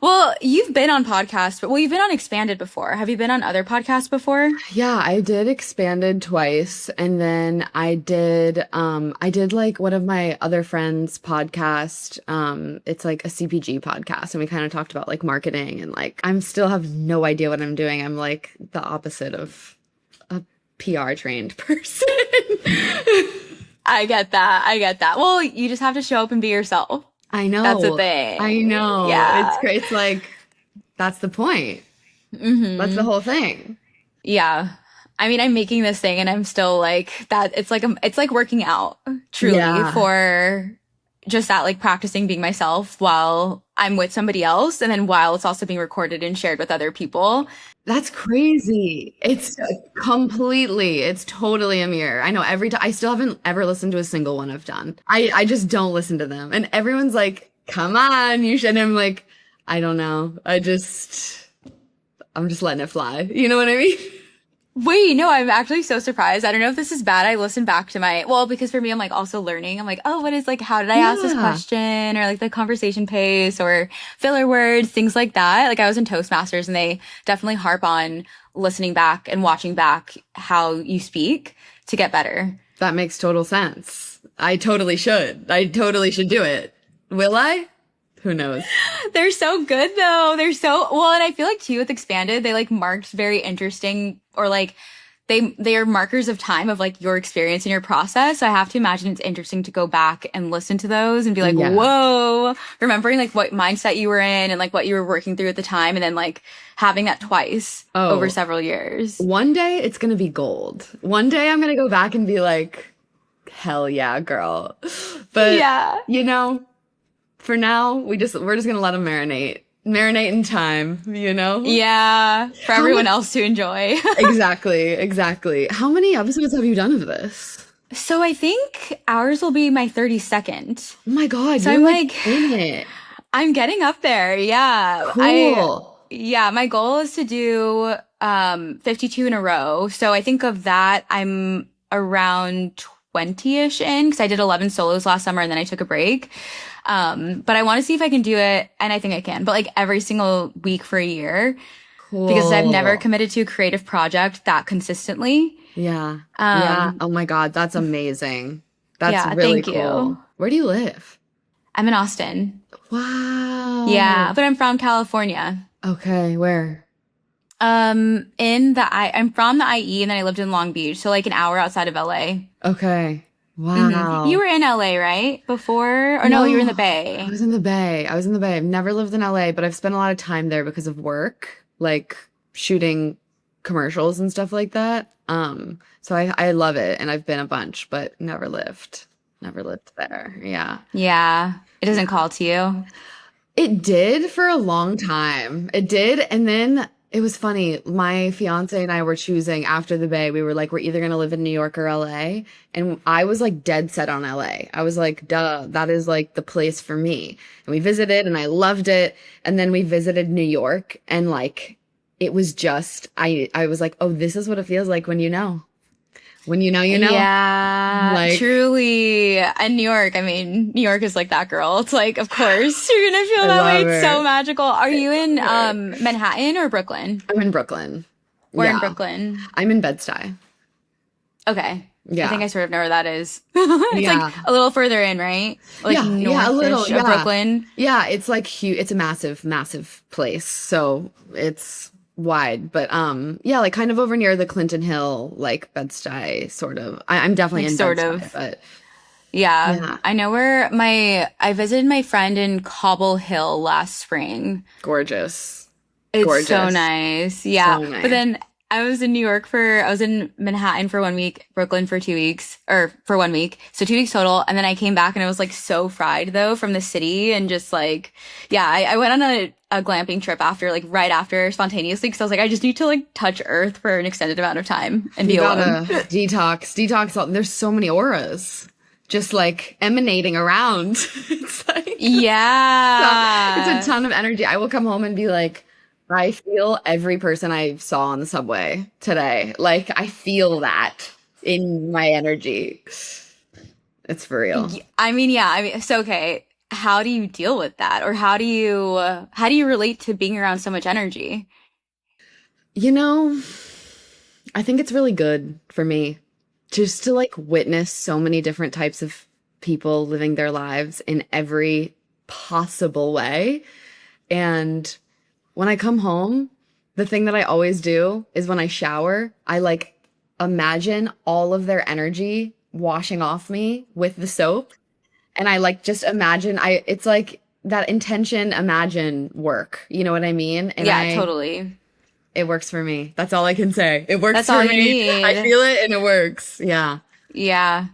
Well, you've been on podcasts, but you've been on Expanded before. Have you been on other podcasts before? Yeah, I did Expanded twice, and then I did like one of my other friends' podcast. It's like a CPG podcast, and we kind of talked about like marketing and like I'm still have no idea what I'm doing. I'm like the opposite of a PR trained person. I get that. I get that. Well, you just have to show up and be yourself. I know. That's the thing. I know. Yeah. It's great. It's like that's the point. That's the whole thing. Yeah. I mean, I'm making this thing and I'm still like that. It's like working out truly for just that, like practicing being myself while I'm with somebody else. And then while it's also being recorded and shared with other people. That's crazy. It's totally a mirror. I know every time I still haven't ever listened to a single one I've done. I just don't listen to them. And everyone's like, come on, you should. And I'm like, I don't know. I'm just letting it fly. You know what I mean? Wait, no, I'm actually so surprised. I don't know if this is bad. I listened back to because for me, I'm like also learning. I'm like, oh, what is like, how did I ask this question? Or like the conversation pace or filler words, things like that. Like I was in Toastmasters and they definitely harp on listening back and watching back how you speak to get better. That makes total sense. I totally should do it. Will I? Who knows? They're so good though. They're so well, and I feel like too with Expanded, they like marked very interesting or like they are markers of time of like your experience and your process. So I have to imagine it's interesting to go back and listen to those and be like, whoa, remembering like what mindset you were in and like what you were working through at the time, and then like having that twice over several years. One day it's gonna be gold. One day I'm gonna go back and be like, hell yeah, girl. But you know, for now, we're just gonna let them marinate in time, you know? Yeah, for everyone else to enjoy. Exactly. How many episodes have you done of this? So I think ours will be my 32nd. Oh my God, so you're I'm like in it. I'm getting up there. Yeah. Cool. My goal is to do 52 in a row. So I think of that, I'm around 20-ish in because I did 11 solos last summer and then I took a break. But I want to see if I can do it, and I think I can, but like every single week for a year. Cool. Because I've never committed to a creative project that consistently. Yeah. Oh my God, that's amazing. That's really cool. You. Where do you live? I'm in Austin. Wow. Yeah, but I'm from California. Okay, where? I'm from the IE, and then I lived in Long Beach, so like an hour outside of LA. Okay. Wow. You were in LA, right? Before? Or no, you were in the Bay. I was in the Bay. I've never lived in LA, but I've spent a lot of time there because of work, like shooting commercials and stuff like that. So I love it, and I've been a bunch, but never lived there. Yeah. Yeah. It doesn't call to you. It did for a long time. It did, and then it was funny. My fiance and I were choosing after the Bay. We were like, we're either going to live in New York or LA. And I was like dead set on LA. I was like, duh, that is like the place for me. And we visited and I loved it. And then we visited New York and like, it was just, I was like, oh, this is what it feels like when you know. When you know, you know. Yeah, like, truly. And New York, I mean, New York is like that, girl. It's like, of course, you're going to feel that way. It's so magical. Are you in Manhattan or Brooklyn? I'm in Brooklyn. Where in Brooklyn? I'm in Bed-Stuy. Okay. Yeah. I think I sort of know where that is. It's like a little further in, right? Like north-ish a little, of Brooklyn. Yeah, it's like huge. It's a massive place. So it's wide, but like kind of over near the Clinton Hill, like Bed-Stuy, sort of. I'm definitely in sort Bed-Stuy, but yeah. I know where I visited my friend in Cobble Hill last spring. Gorgeous. It's so nice. Yeah. So nice. But then I was in Manhattan for 1 week, Brooklyn for 2 weeks, or for 1 week. So 2 weeks total. And then I came back and I was like so fried though from the city and just like, I went on a glamping trip right after spontaneously. Cause I was like, I just need to like touch earth for an extended amount of time and be alone. Detox. There's so many auras just like emanating around. It's like, it's a ton of energy. I will come home and be like, I feel every person I saw on the subway today. Like, I feel that in my energy. It's for real. I mean, so okay. how do you deal with that? Or how do you relate to being around so much energy? You know, I think it's really good for me just to like witness so many different types of people living their lives in every possible way. And when I come home, the thing that I always do is when I shower, I like imagine all of their energy washing off me with the soap. And I like just imagine it's like that intention imagine work. You know what I mean? And Yeah, totally. it works for me. That's all I can say. It works That's for all you me. I need. feel it and it works. Yeah. Yeah.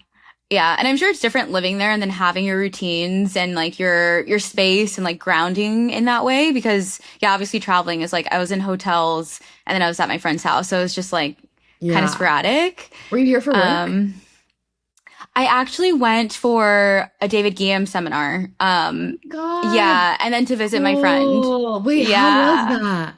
Yeah. And I'm sure it's different living there and then having your routines and like your space and like grounding in that way because yeah, obviously traveling is like I was in hotels and then I was at my friend's house. So it was just like kind of Yeah. sporadic. Were you here for work? I actually went for a David Guillaume seminar. God, Yeah, and then to visit my friend. cool. Wait, how was Yeah. that?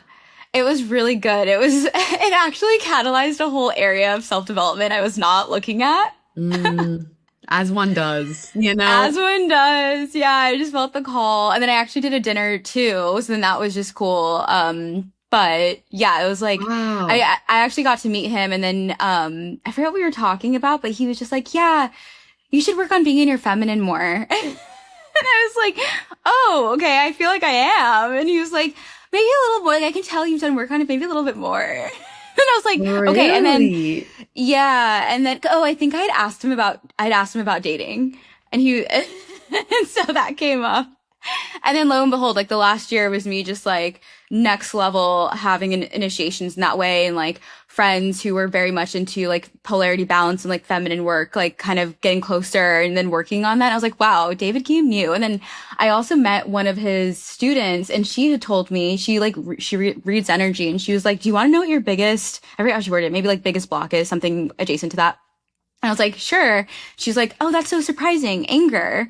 It was really good. It actually catalyzed a whole area of self-development I was not looking at. Mm, as one does, you As know? one does. Yeah, I just felt the call. And then I actually did a dinner too. So then that was just cool. But yeah, it was like Wow. I actually got to meet him and then I forgot what we were talking about, but he was just like, yeah, you should work on being in your feminine more. And I was like, oh, okay, I feel like I am. And he was like, maybe a little more. Like, I can tell you've done work on it, maybe a little bit more. And I was like, okay. And then, Really? yeah. And then, oh, I think I'd asked him about dating. And and so that came up. And then lo and behold, like the last year was me just like next level having initiations in that way and like friends who were very much into like polarity balance and like feminine work, like kind of getting closer and then working on that. And I was like, wow, David Guillaume knew. And then I also met one of his students and she had told me she like, reads energy and she was like, do you want to know what your biggest, I forget how she worded it, maybe like biggest block is something adjacent to that. And I was like, sure. She's like, oh, that's so surprising. Anger.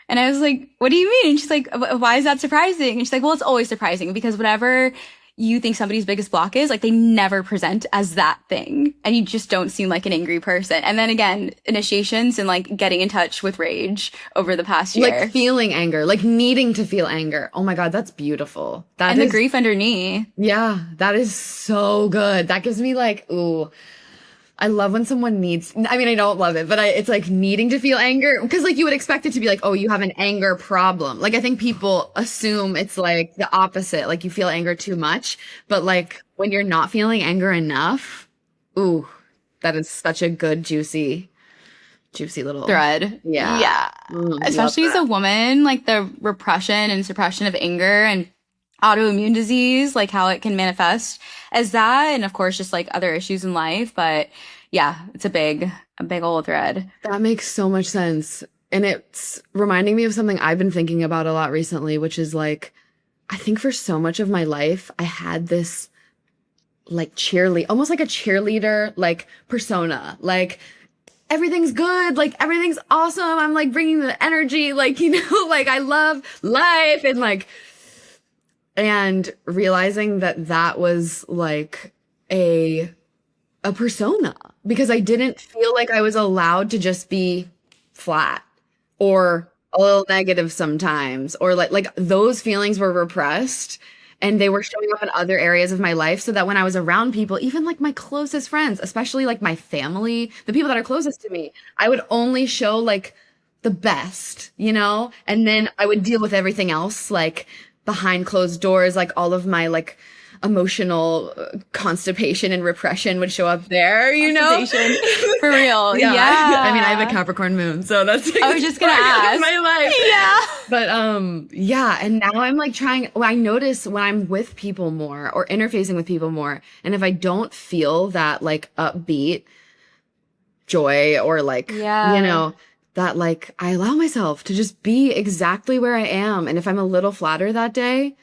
And I was like, what do you mean? And she's like, why is that surprising? And she's like, well, it's always surprising because whatever you think somebody's biggest block is, like they never present as that thing. And you just don't seem like an angry person. And then again, initiations and like getting in touch with rage over the past year. Like feeling anger, like needing to feel anger. Oh my God, that's beautiful. That And the is, grief underneath. yeah, that is so good. That gives me like, ooh. I love when someone needs, I mean, I don't love it, but it's like needing to feel anger because like you would expect it to be like, oh, you have an anger problem. Like I think people assume it's like the opposite, like you feel anger too much, but like when you're not feeling anger enough, ooh, that is such a good, juicy little Thread. Yeah. Yeah. Love Especially as that. a woman, like the repression and suppression of anger and autoimmune disease, like how it can manifest as that. And of course, just like other issues in life. But yeah, it's a big old thread. That makes so much sense. And it's reminding me of something I've been thinking about a lot recently, which is like, I think for so much of my life, I had this like almost like a cheerleader, like persona, like everything's good, like everything's awesome. I'm like bringing the energy, like, you know, like I love life and realizing that that was like a persona because I didn't feel like I was allowed to just be flat or a little negative sometimes or like those feelings were repressed and they were showing up in other areas of my life so that when I was around people, even like my closest friends, especially like my family, the people that are closest to me, I would only show like the best, you know? And then I would deal with everything else like behind closed doors, like all of my like emotional constipation and repression would show up there, you know? For real. Yeah. Yeah. I mean, I have a Capricorn moon, so that's like, I was just gonna ask. my life. Yeah. But yeah, and now I'm like I notice when I'm with people more or interfacing with people more, and if I don't feel that like upbeat joy or like Yeah. you know, that like I allow myself to just be exactly where I am. And if I'm a little flatter that day,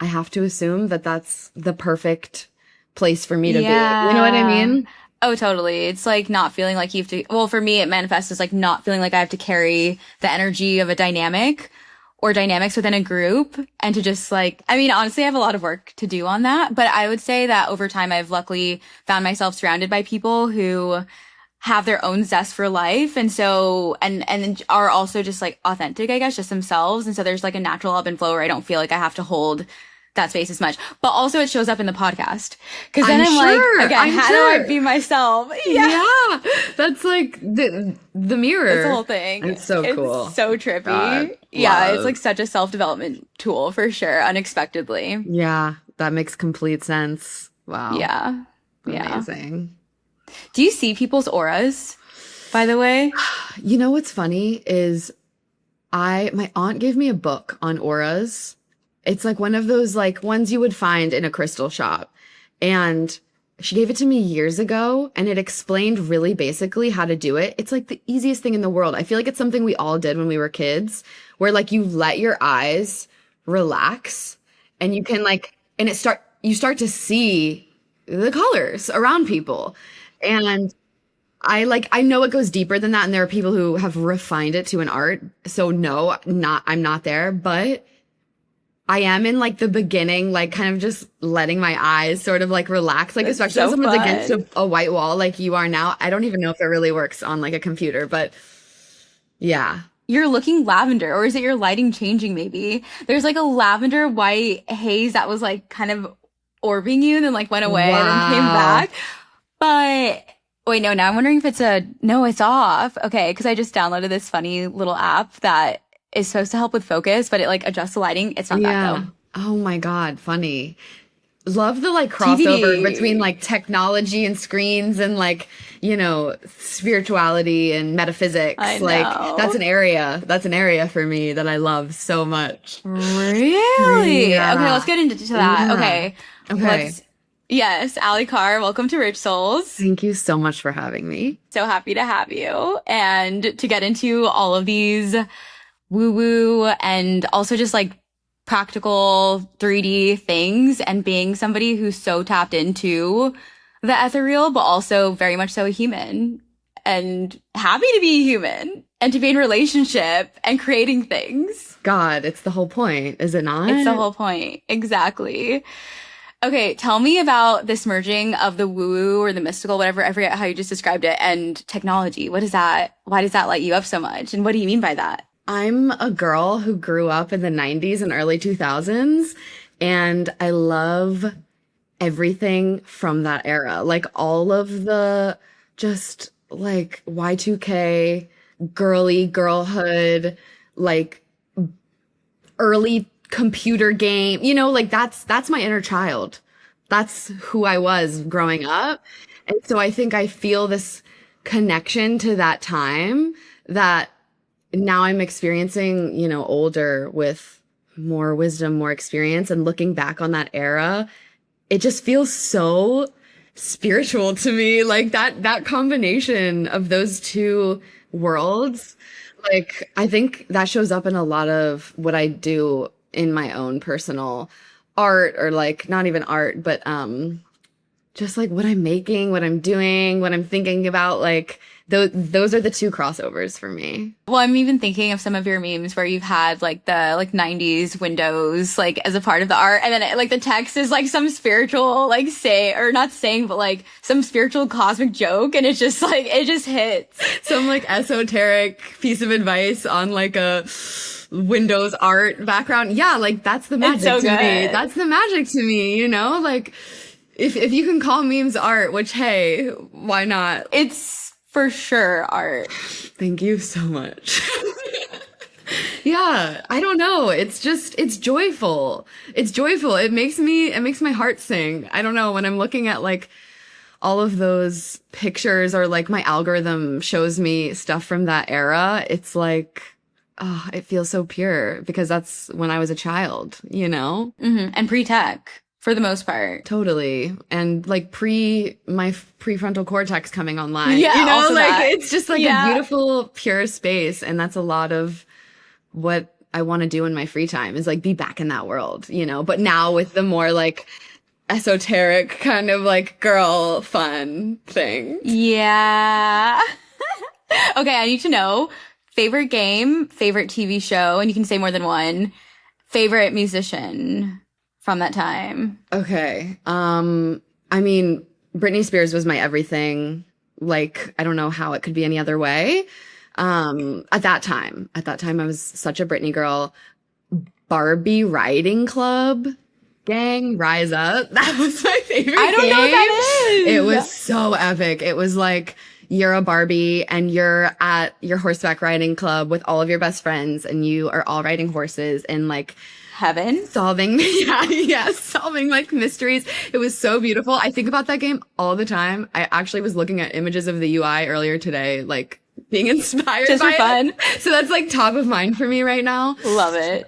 I have to assume that that's the perfect place for me to be. You know what I mean? Oh, totally. It's like not feeling like you have to, well, for me, it manifests as like not feeling like I have to carry the energy of a dynamic or dynamics within a group and to just like, I mean, honestly, I have a lot of work to do on that, but I would say that over time, I've luckily found myself surrounded by people who have their own zest for life. And so, and are also just like authentic, I guess, just themselves. And so there's like a natural ebb and flow where I don't feel like I have to hold that space as much. But also it shows up in the podcast. Cause then I'm like, again, how do I be myself? Yeah. That's like the mirror. It's the whole thing. It's so cool. It's so trippy. God, yeah. It's like such a self-development tool for sure. Unexpectedly. Yeah. That makes complete sense. Wow. Yeah. Amazing. Do you see people's auras, by the way? You know what's funny is my aunt gave me a book on auras. It's like one of those like ones you would find in a crystal shop. And she gave it to me years ago and it explained really basically how to do it. It's like the easiest thing in the world. I feel like it's something we all did when we were kids, where like you let your eyes relax and you can like, and you start to see the colors around people. And I know it goes deeper than that. And there are people who have refined it to an art. So no, I'm not there, but I am in like the beginning, like kind of just letting my eyes sort of like relax, like That's especially so if someone's fun. against a white wall like you are now. I don't even know if it really works on like a computer, but yeah. You're looking lavender, or is it your lighting changing maybe? There's like a lavender white haze that was like kind of orbiting you and then like went away and then came back. But wait, no, now I'm wondering if it's off. Okay, because I just downloaded this funny little app that is supposed to help with focus, but it like adjusts the lighting. It's not that though. Oh my God, funny. Love the like crossover between like technology and screens and like, you know, spirituality and metaphysics. I know. Like that's an area for me that I love so much. Really? Yeah. Okay, let's get into that. Yeah. Okay. Yes, Allie Carr, welcome to Rich Souls. Thank you so much for having me. So happy to have you and to get into all of these woo-woo and also just like practical 3D things and being somebody who's so tapped into the ethereal, but also very much so a human and happy to be a human and to be in relationship and creating things. God, it's the whole point, is it not? It's the whole point. Exactly. Okay, tell me about this merging of the woo-woo or the mystical, whatever, I forget how you just described it, and technology. What is that? Why does that light you up so much? And what do you mean by that? I'm a girl who grew up in the 90s and early 2000s, and I love everything from that era. Like all of the just like Y2K, girly girlhood, like early computer game, you know, like that's my inner child. That's who I was growing up. And so I think I feel this connection to that time that now I'm experiencing, you know, older with more wisdom, more experience, and looking back on that era, it just feels so spiritual to me. Like that combination of those two worlds, like I think that shows up in a lot of what I do in my own personal art, or like not even art, but just like what I'm making, what I'm doing, what I'm thinking about. Like those are the two crossovers for me. Well, I'm even thinking of some of your memes where you've had like the like 90s windows like as a part of the art, and then like the text is like some spiritual like but like some spiritual cosmic joke, and it's just like it just hits. Some like esoteric piece of advice on like a Windows art background. Yeah, like that's the magic so to good. me. That's the magic to me, you know? Like if you can call memes art, which hey, why not? It's for sure art. Thank you so much. Yeah, I don't know. It's joyful. It's joyful. It makes my heart sing. I don't know, when I'm looking at like all of those pictures, or like my algorithm shows me stuff from that era, it's like, oh, it feels so pure because that's when I was a child, you know? Mm-hmm. And pre-tech for the most part. Totally. And like my prefrontal cortex coming online. Yeah, you know, also like that. it's just like a beautiful, pure space. And that's a lot of what I want to do in my free time, is like be back in that world, you know, but now with the more like esoteric kind of like girl fun thing. Yeah. Okay, I need to know favorite game, favorite TV show, and you can say more than one, favorite musician from that time. Okay. I mean, Britney Spears was my everything. Like, I don't know how it could be any other way. At that time, I was such a Britney girl. Barbie Riding Club. Gang, rise up. That was my favorite I don't game. know what that is. It was so epic. It was like you're a Barbie and you're at your horseback riding club with all of your best friends and you are all riding horses and like heaven solving solving like mysteries. It was so beautiful. I think about that game all the time. I actually was looking at images of the UI earlier today, like being inspired just by for fun. it. So that's like top of mind for me right now. Love it.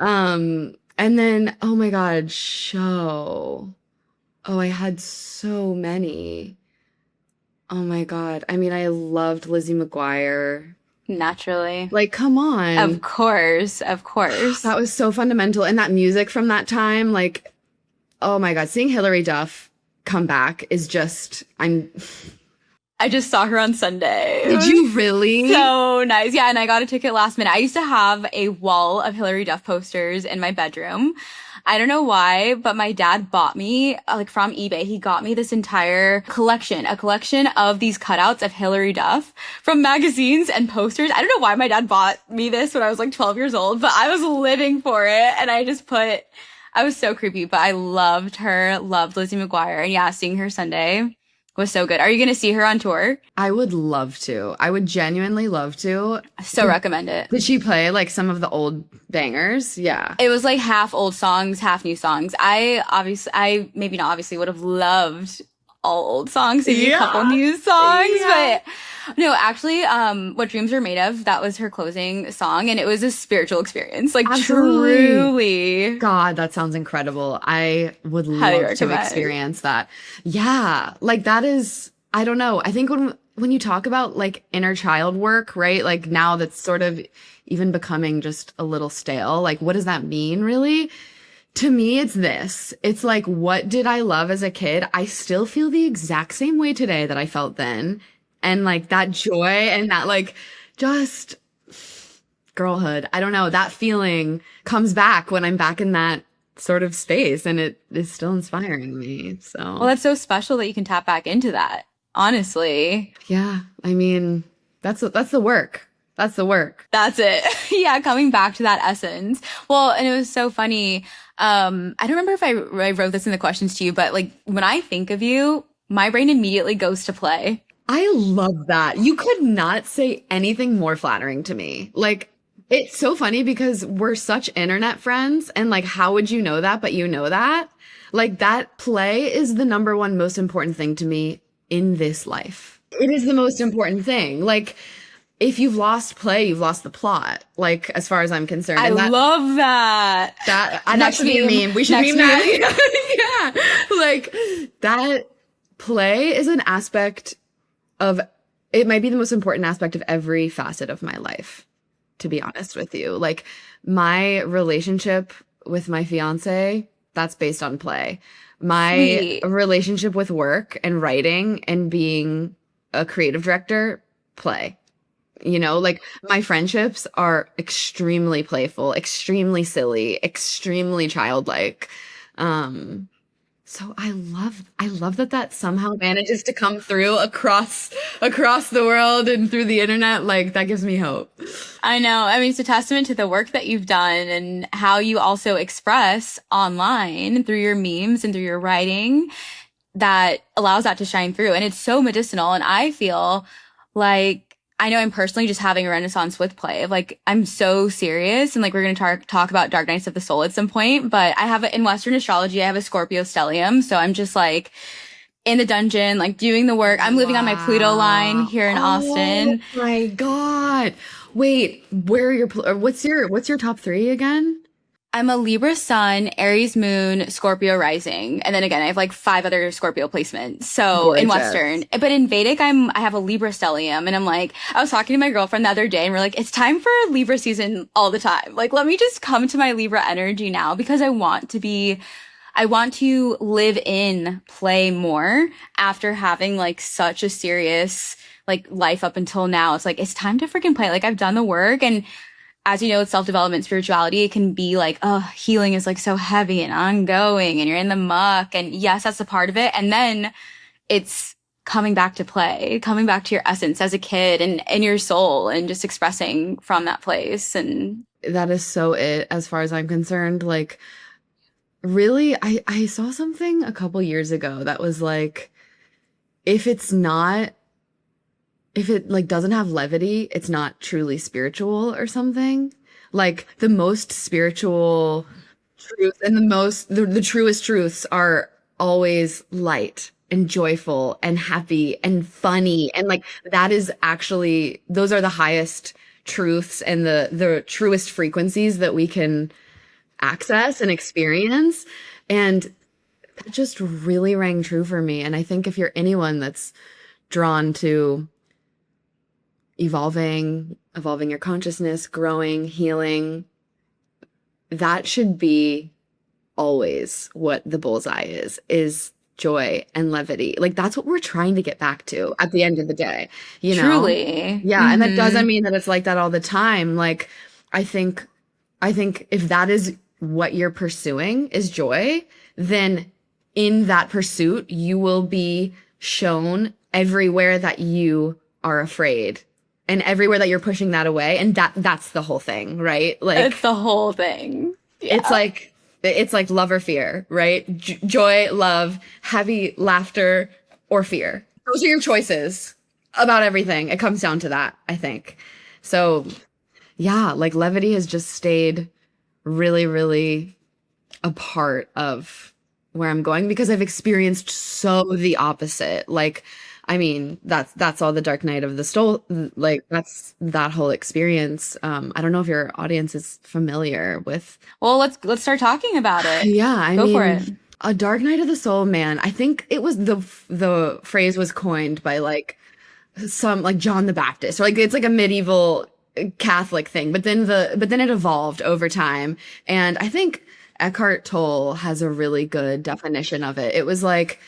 And then, oh my God, show. Oh, I had so many. Oh my God. I mean, I loved Lizzie McGuire. Naturally. Like, come on. Of course. That was so fundamental. And that music from that time, like, oh my God, seeing Hilary Duff come back is just, I just saw her on Sunday. Did you really? So nice. Yeah, and I got a ticket last minute. I used to have a wall of Hilary Duff posters in my bedroom. I don't know why, but my dad bought me, like from eBay, he got me this entire collection, a collection of these cutouts of Hilary Duff from magazines and posters. I don't know why my dad bought me this when I was like 12 years old, but I was living for it. And I was so creepy, but I loved her, loved Lizzie McGuire. And yeah, seeing her Sunday was so good. Are you going to see her on tour? I would love to. I would genuinely love to. So recommend it. Did she play like some of the old bangers? Yeah. It was like half old songs, half new songs. I maybe not obviously would have loved all old songs, maybe a couple new songs, but no, actually, What Dreams Are Made Of, that was her closing song, and it was a spiritual experience. Like, Absolutely. Truly. God, that sounds incredible. I would love to experience that. Yeah. Like, that is, I don't know. I think when you talk about like inner child work, right? Like now that's sort of even becoming just a little stale. Like, what does that mean really? To me, it's this. It's like, what did I love as a kid? I still feel the exact same way today that I felt then. And like that joy and that like just girlhood. I don't know. That feeling comes back when I'm back in that sort of space, and it is still inspiring me. So, well, that's so special that you can tap back into that. Honestly. Yeah. I mean, that's the work. That's the work. That's it. Yeah. Coming back to that essence. Well, and it was so funny. I don't remember if I wrote this in the questions to you, but like when I think of you, my brain immediately goes to play. I love that. You could not say anything more flattering to me. Like, it's so funny because we're such internet friends, and like, how would you know that? But you know that. Like, that play is the number one most important thing to me in this life. It is the most important thing. Like, if you've lost play, you've lost the plot. Like, as far as I'm concerned. I love that. That should be a meme. We should meme that. Yeah. Like, that play is an aspect of, it might be the most important aspect of every facet of my life, to be honest with you. Like, my relationship with my fiance, that's based on play. My relationship with work and writing and being a creative director, play. You know, like, my friendships are extremely playful, extremely silly, extremely childlike. So I love that somehow manages to come through across the world and through the internet. Like, that gives me hope. I know. I mean, it's a testament to the work that you've done and how you also express online through your memes and through your writing that allows that to shine through. And it's so medicinal. And I feel like, I know I'm personally just having a renaissance with play of like, I'm so serious, and like, we're going to talk about Dark Nights of the Soul at some point, but I have in Western astrology, I have a Scorpio stellium. So I'm just like in the dungeon, like doing the work. I'm living on my Pluto line here in Austin. Oh my God. Wait, what's your top 3 again? I'm a Libra sun, Aries moon, Scorpio rising. And then again, I have like 5 other Scorpio placements. So Gorgeous. In Western, but in Vedic, I have a Libra stellium, and I'm like, I was talking to my girlfriend the other day and we're like, it's time for Libra season all the time. Like, let me just come to my Libra energy now, because I want to live in play more after having like such a serious like life up until now. It's like, it's time to freaking play. Like, I've done the work, and as you know, with self-development, spirituality, it can be like, oh, healing is like so heavy and ongoing and you're in the muck. And yes, that's a part of it. And then it's coming back to play, coming back to your essence as a kid and your soul and just expressing from that place. And that is so it as far as I'm concerned. Like, really, I saw something a couple years ago that was like, if it like doesn't have levity, it's not truly spiritual or something. Like the most spiritual truth and the truest truths are always light and joyful and happy and funny. And like that is actually, those are the highest truths and the truest frequencies that we can access and experience. And that just really rang true for me. And I think if you're anyone that's drawn to evolving your consciousness, growing, healing, that should be always what the bullseye is joy and levity. Like that's what we're trying to get back to at the end of the day, you know? truly. Yeah. And that doesn't mean that it's like that all the time. Like I think if that is what you're pursuing is joy, then in that pursuit, you will be shown everywhere that you are afraid and everywhere that you're pushing that away. And that's the whole thing, right? Like It's the whole thing. Yeah. it's like love or fear, right? Joy, love, heavy laughter, or fear. Those are your choices about everything. It comes down to that, I think. So yeah, like levity has just stayed really, really a part of where I'm going because I've experienced so the opposite. Like, I mean, that's all the dark night of the soul. Like that's that whole experience. I don't know if your audience is familiar with. Well, let's start talking about it. Yeah, I Go mean, for it. a dark night of the soul, man. I think it was the phrase was coined by like some like John the Baptist, or like it's like a medieval Catholic thing, but then it evolved over time. And I think Eckhart Tolle has a really good definition of it. It was like,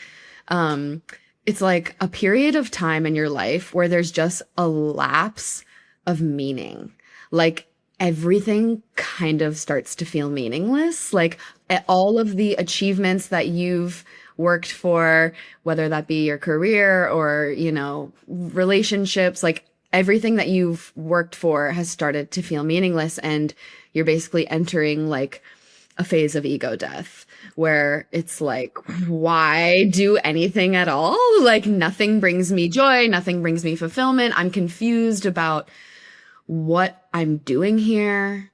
it's like a period of time in your life where there's just a lapse of meaning. Like everything kind of starts to feel meaningless. Like all of the achievements that you've worked for, whether that be your career or, you know, relationships, like everything that you've worked for has started to feel meaningless. And you're basically entering like a phase of ego death where it's like, why do anything at all? Like nothing brings me joy. Nothing brings me fulfillment. I'm confused about what I'm doing here.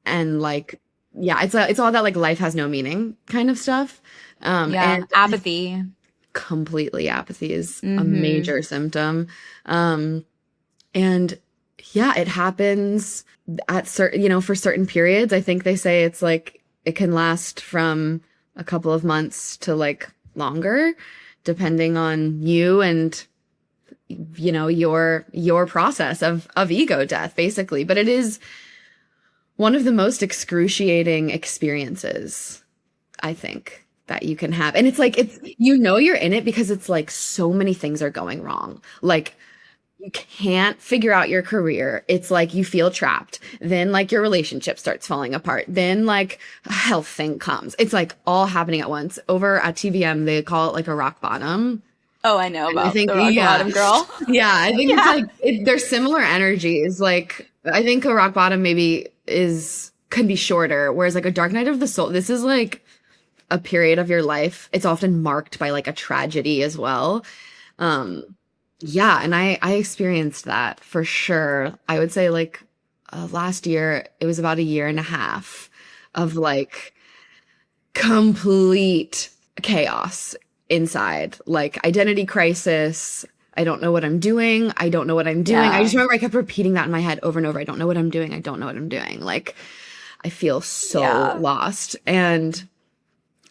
And like, yeah, it's all that like life has no meaning kind of stuff. And Apathy. completely apathy is a major symptom. And yeah, it happens at certain, you know, for certain periods. I think they say it's like, it can last from a couple of months to like longer, depending on you and, you know, your process of ego death, basically. But it is one of the most excruciating experiences, I think, that you can have. And it's like, you know, you're in it because it's like so many things are going wrong. Like, you can't figure out your career. It's like you feel trapped. Then like your relationship starts falling apart. Then like a health thing comes. It's like all happening at once. Over at TVM, they call it like a rock bottom. Oh, I know about I think, the rock yeah. bottom girl. Yeah, I think it's like they're similar energies. Like I think a rock bottom maybe can be shorter, whereas like a dark night of the soul, this is like a period of your life. It's often marked by like a tragedy as well. Yeah, and I experienced that for sure. I would say like last year, it was about a year and a half of like complete chaos inside, like identity crisis. I don't know what I'm doing. I don't know what I'm doing. Yeah. I just remember I kept repeating that in my head over and over. I don't know what I'm doing. I don't know what I'm doing. Like I feel so lost. And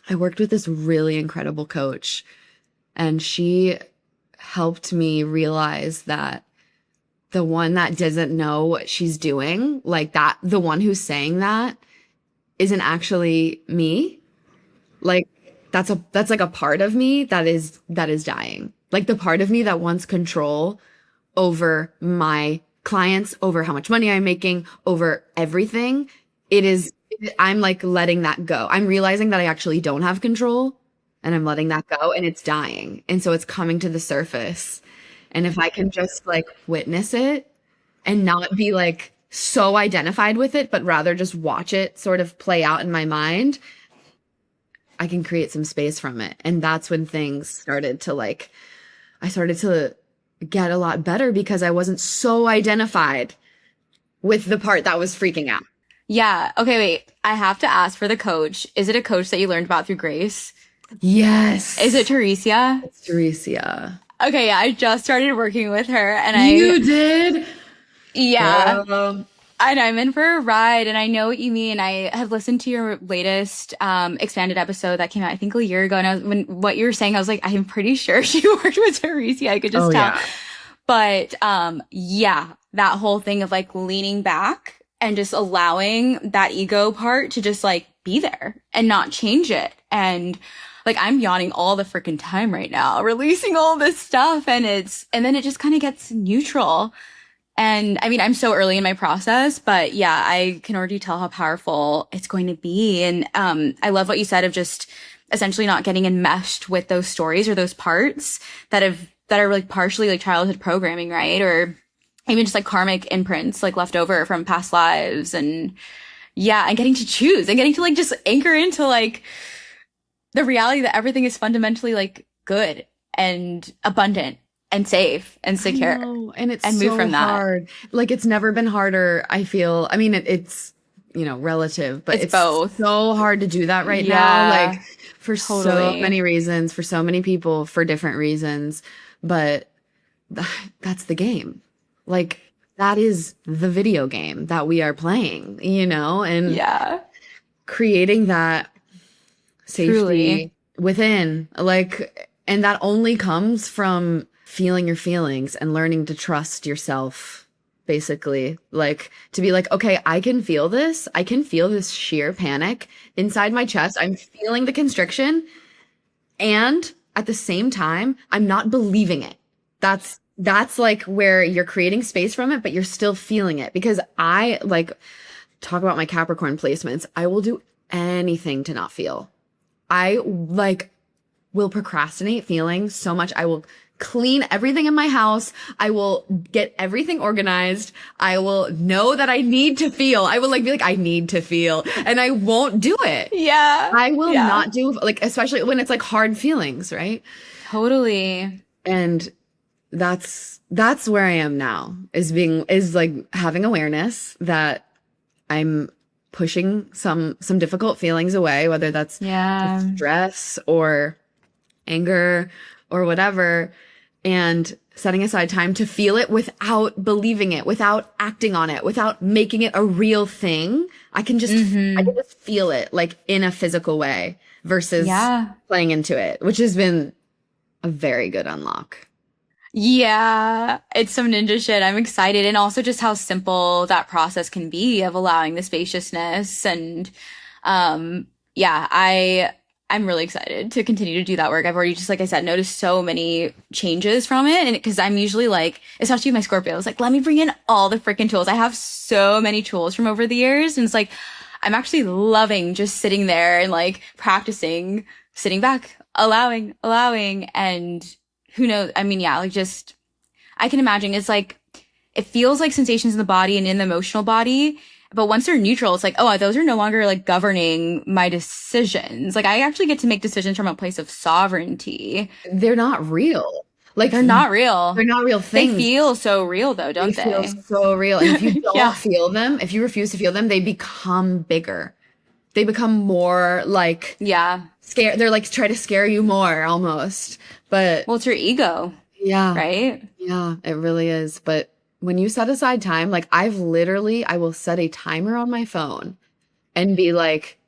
I worked with this really incredible coach, and she helped me realize that the one that doesn't know what she's doing, like that, the one who's saying that isn't actually me. Like that's like a part of me that is dying. Like the part of me that wants control over my clients, over how much money I'm making, over everything. I'm like letting that go. I'm realizing that I actually don't have control and I'm letting that go and it's dying. And so it's coming to the surface. And if I can just like witness it and not be like so identified with it, but rather just watch it sort of play out in my mind, I can create some space from it. And that's when things started to like, I started to get a lot better because I wasn't so identified with the part that was freaking out. Yeah. Okay, wait. I have to ask for the coach. Is it a coach that you learned about through Grace? Yes. Is it Teresia? It's Teresia. Okay, yeah. I just started working with her and You did? Yeah. Girl. And I'm in for a ride, and I know what you mean. I have listened to your latest expanded episode that came out, I think, a year ago. And when what you were saying, I was like, I'm pretty sure she worked with Teresia. I could just tell. Yeah. But yeah, that whole thing of like leaning back and just allowing that ego part to just like be there and not change it. And like I'm yawning all the freaking time right now, releasing all this stuff, and then it just kind of gets neutral. And I mean, I'm so early in my process, but yeah, I can already tell how powerful it's going to be. And I love what you said of just essentially not getting enmeshed with those stories or those parts that are like partially like childhood programming, right? Or even just like karmic imprints like left over from past lives. And yeah, and getting to choose and getting to like just anchor into like the reality that everything is fundamentally like good and abundant and safe and secure. And it's and move so from that. hard. Like it's never been harder, I feel. I mean, it's, you know, relative, but it's both. so hard to do that right Yeah. now. Like for so Totally. many reasons, for so many people, for different reasons. But that's the game. Like that is the video game that we are playing, you know, and Yeah. creating that safety Truly. within, like, and that only comes from feeling your feelings and learning to trust yourself, basically. Like to be like, okay, I can feel this. I can feel this sheer panic inside my chest. I'm feeling the constriction. And at the same time, I'm not believing it. That's like where you're creating space from it, but you're still feeling it. Because I like talk about my Capricorn placements. I will do anything to not feel. I like will procrastinate feeling so much. I will clean everything in my house. I will get everything organized. I will know that I need to feel. I will like be like, I need to feel, and I won't do it. Yeah. I will Yeah. not do, like, especially when it's like hard feelings, right? Totally. And that's where I am now, is like having awareness that I'm pushing some difficult feelings away, whether that's Yeah. stress or anger or whatever, and setting aside time to feel it without believing it, without acting on it, without making it a real thing. I can just feel it like in a physical way versus Yeah. playing into it, which has been a very good unlock. Yeah, it's some ninja shit. I'm excited. And also just how simple that process can be of allowing the spaciousness. And yeah, I'm really excited to continue to do that work. I've already just, like I said, noticed so many changes from it. And because I'm usually like, especially with my Scorpios, like, let me bring in all the freaking tools. I have so many tools from over the years. And it's like, I'm actually loving just sitting there and like practicing, sitting back, allowing. And who knows? I mean, yeah, like just, I can imagine it's like, it feels like sensations in the body and in the emotional body. But once they're neutral, it's like, oh, those are no longer like governing my decisions. Like I actually get to make decisions from a place of sovereignty. They're not real. Like They're not real. They're not real things. They feel so real though, don't they? Feel so real. And if you don't Yeah. feel them, if you refuse to feel them, they become bigger. They become more like Yeah. scare. They're like try to scare you more almost. But Well, it's your ego, yeah, right? yeah, it really is. But when you set aside time, like I will set a timer on my phone and be like,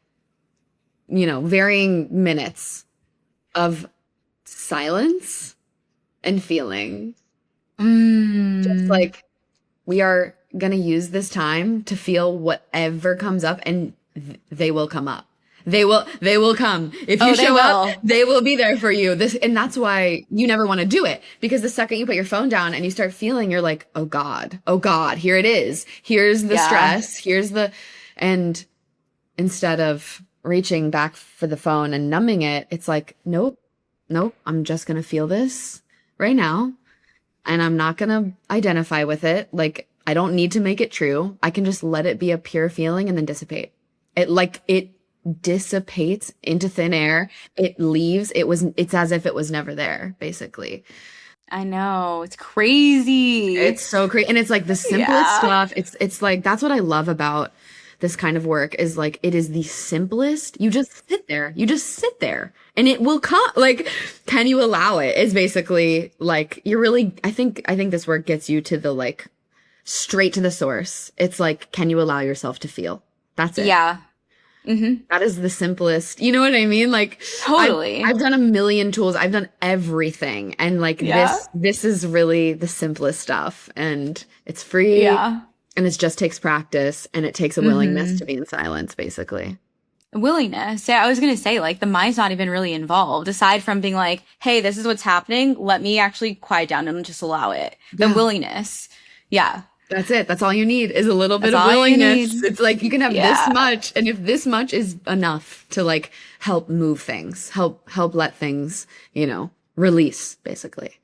you know, varying minutes of silence and feeling. Just like we are going to use this time to feel whatever comes up, and they will come up. They will come. If you show up, they will be there for you. And that's why you never want to do it, because the second you put your phone down and you start feeling, you're like, oh God, here it is. Here's the stress. And instead of reaching back for the phone and numbing it, it's like, nope, I'm just going to feel this right now. And I'm not going to identify with it. Like, I don't need to make it true. I can just let it be a pure feeling and then dissipate. It dissipates into thin air. It leaves. It's as if it was never there, basically. I know. It's crazy. It's so crazy. And it's like the simplest stuff. It's like, that's what I love about this kind of work is like, it is the simplest. You just sit there. And it will come. Like, can you allow it? Is basically like, you're really, I think this work gets you to the like, straight to the source. It's like, can you allow yourself to feel? That's it. Yeah. Mm-hmm. That is the simplest. You know what I mean? Like, totally. I've done a million tools. I've done everything. And like this is really the simplest stuff. And it's free. Yeah. And it just takes practice, and it takes a willingness to be in silence, basically. Willingness. Yeah, I was going to say, like, the mind's not even really involved, aside from being like, hey, this is what's happening. Let me actually quiet down and just allow it. The willingness. Yeah. That's it. That's all you need is a little bit of willingness. It's like you can have this much. And if this much is enough to like help move things, help let things, release, basically.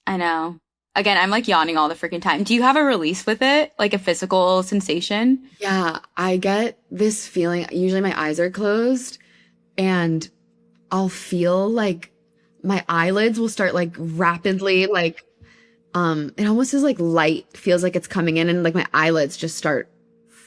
I know. Again, I'm like yawning all the freaking time. Do you have a release with it? Like a physical sensation? Yeah, I get this feeling. Usually my eyes are closed and I'll feel like my eyelids will start like rapidly like, it almost is like light feels like it's coming in and like my eyelids just start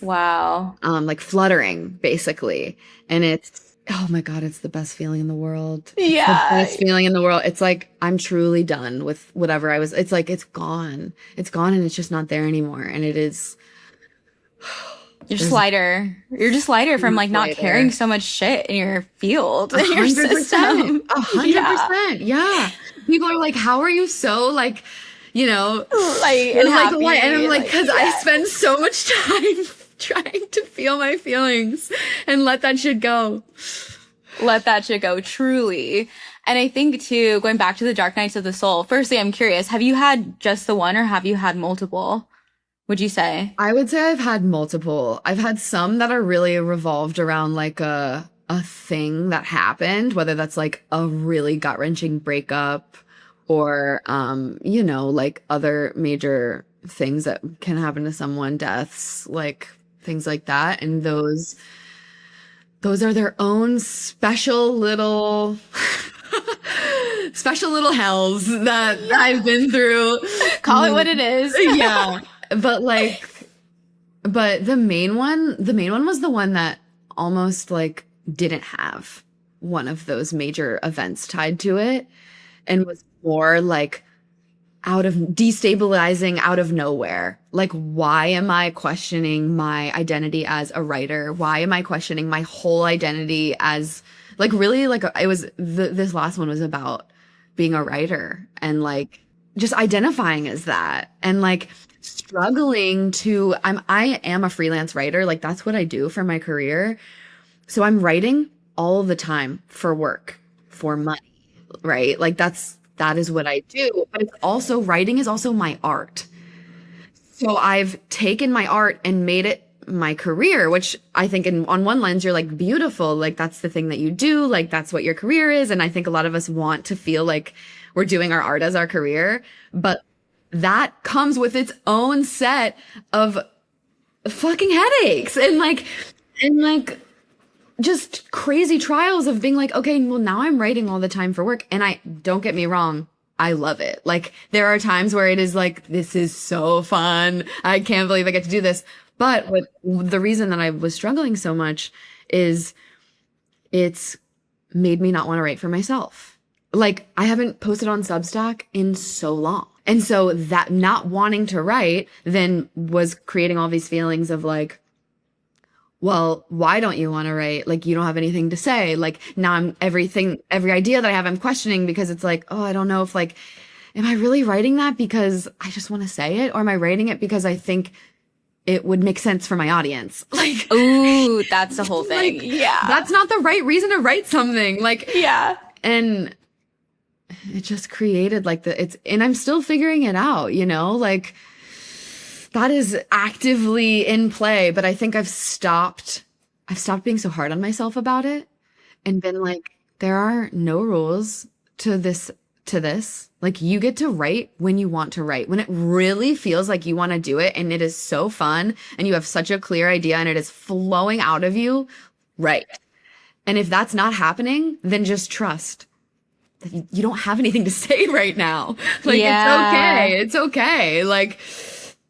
like fluttering basically. And it's, oh my God, it's the best feeling in the world. Yeah. The best feeling in the world. It's like, I'm truly done with whatever it's like, it's gone and it's just not there anymore. And it is. You're just lighter. You're just lighter from like not carrying so much shit in your field. 100%. 100%. Yeah. People are like, how are you so like, light and happy. Light. And I'm like, because I spend so much time trying to feel my feelings and let that shit go. Let that shit go, truly. And I think too, going back to the dark nights of the soul, firstly, I'm curious, have you had just the one or have you had multiple? Would you say? I would say I've had multiple. I've had some that are really revolved around like a thing that happened, whether that's like a really gut-wrenching breakup or, like other major things that can happen to someone, deaths, like things like that. And those are their own special little hells that I've been through. Call it what it is. Yeah. But the main one was the one that almost like didn't have one of those major events tied to it and was more like destabilizing out of nowhere. Like, why am I questioning my identity as a writer? Why am I questioning my whole identity as like really like it was this last one was about being a writer and like just identifying as that and like struggling to I am a freelance writer. Like that's what I do for my career. So I'm writing all the time for work, for money, right? Like that is what I do. But it's also writing is also my art. So I've taken my art and made it my career, which I think on one lens, you're like beautiful. Like that's the thing that you do. Like that's what your career is. And I think a lot of us want to feel like we're doing our art as our career, but that comes with its own set of fucking headaches and like just crazy trials of being like, okay, well now I'm writing all the time for work. And don't get me wrong, I love it. Like there are times where it is like, this is so fun. I can't believe I get to do this. But the reason that I was struggling so much is it's made me not want to write for myself. Like I haven't posted on Substack in so long. And so that not wanting to write then was creating all these feelings of like, well, why don't you want to write? Like, you don't have anything to say. Like now every idea that I have, I'm questioning because it's like, oh, I don't know if like, am I really writing that because I just want to say it? Or am I writing it because I think it would make sense for my audience? Like, ooh, that's the whole thing. Like, yeah. That's not the right reason to write something. Like, yeah. And it just created like and I'm still figuring it out, like that is actively in play, but I think I've stopped I've stopped being so hard on myself about it and been like, there are no rules to this. Like, you get to write when you want to write. When it really feels like you want to do it and it is so fun and you have such a clear idea and it is flowing out of you, write. And if that's not happening, then just trust that you don't have anything to say right now. Like, Yeah. it's okay. It's okay. Like,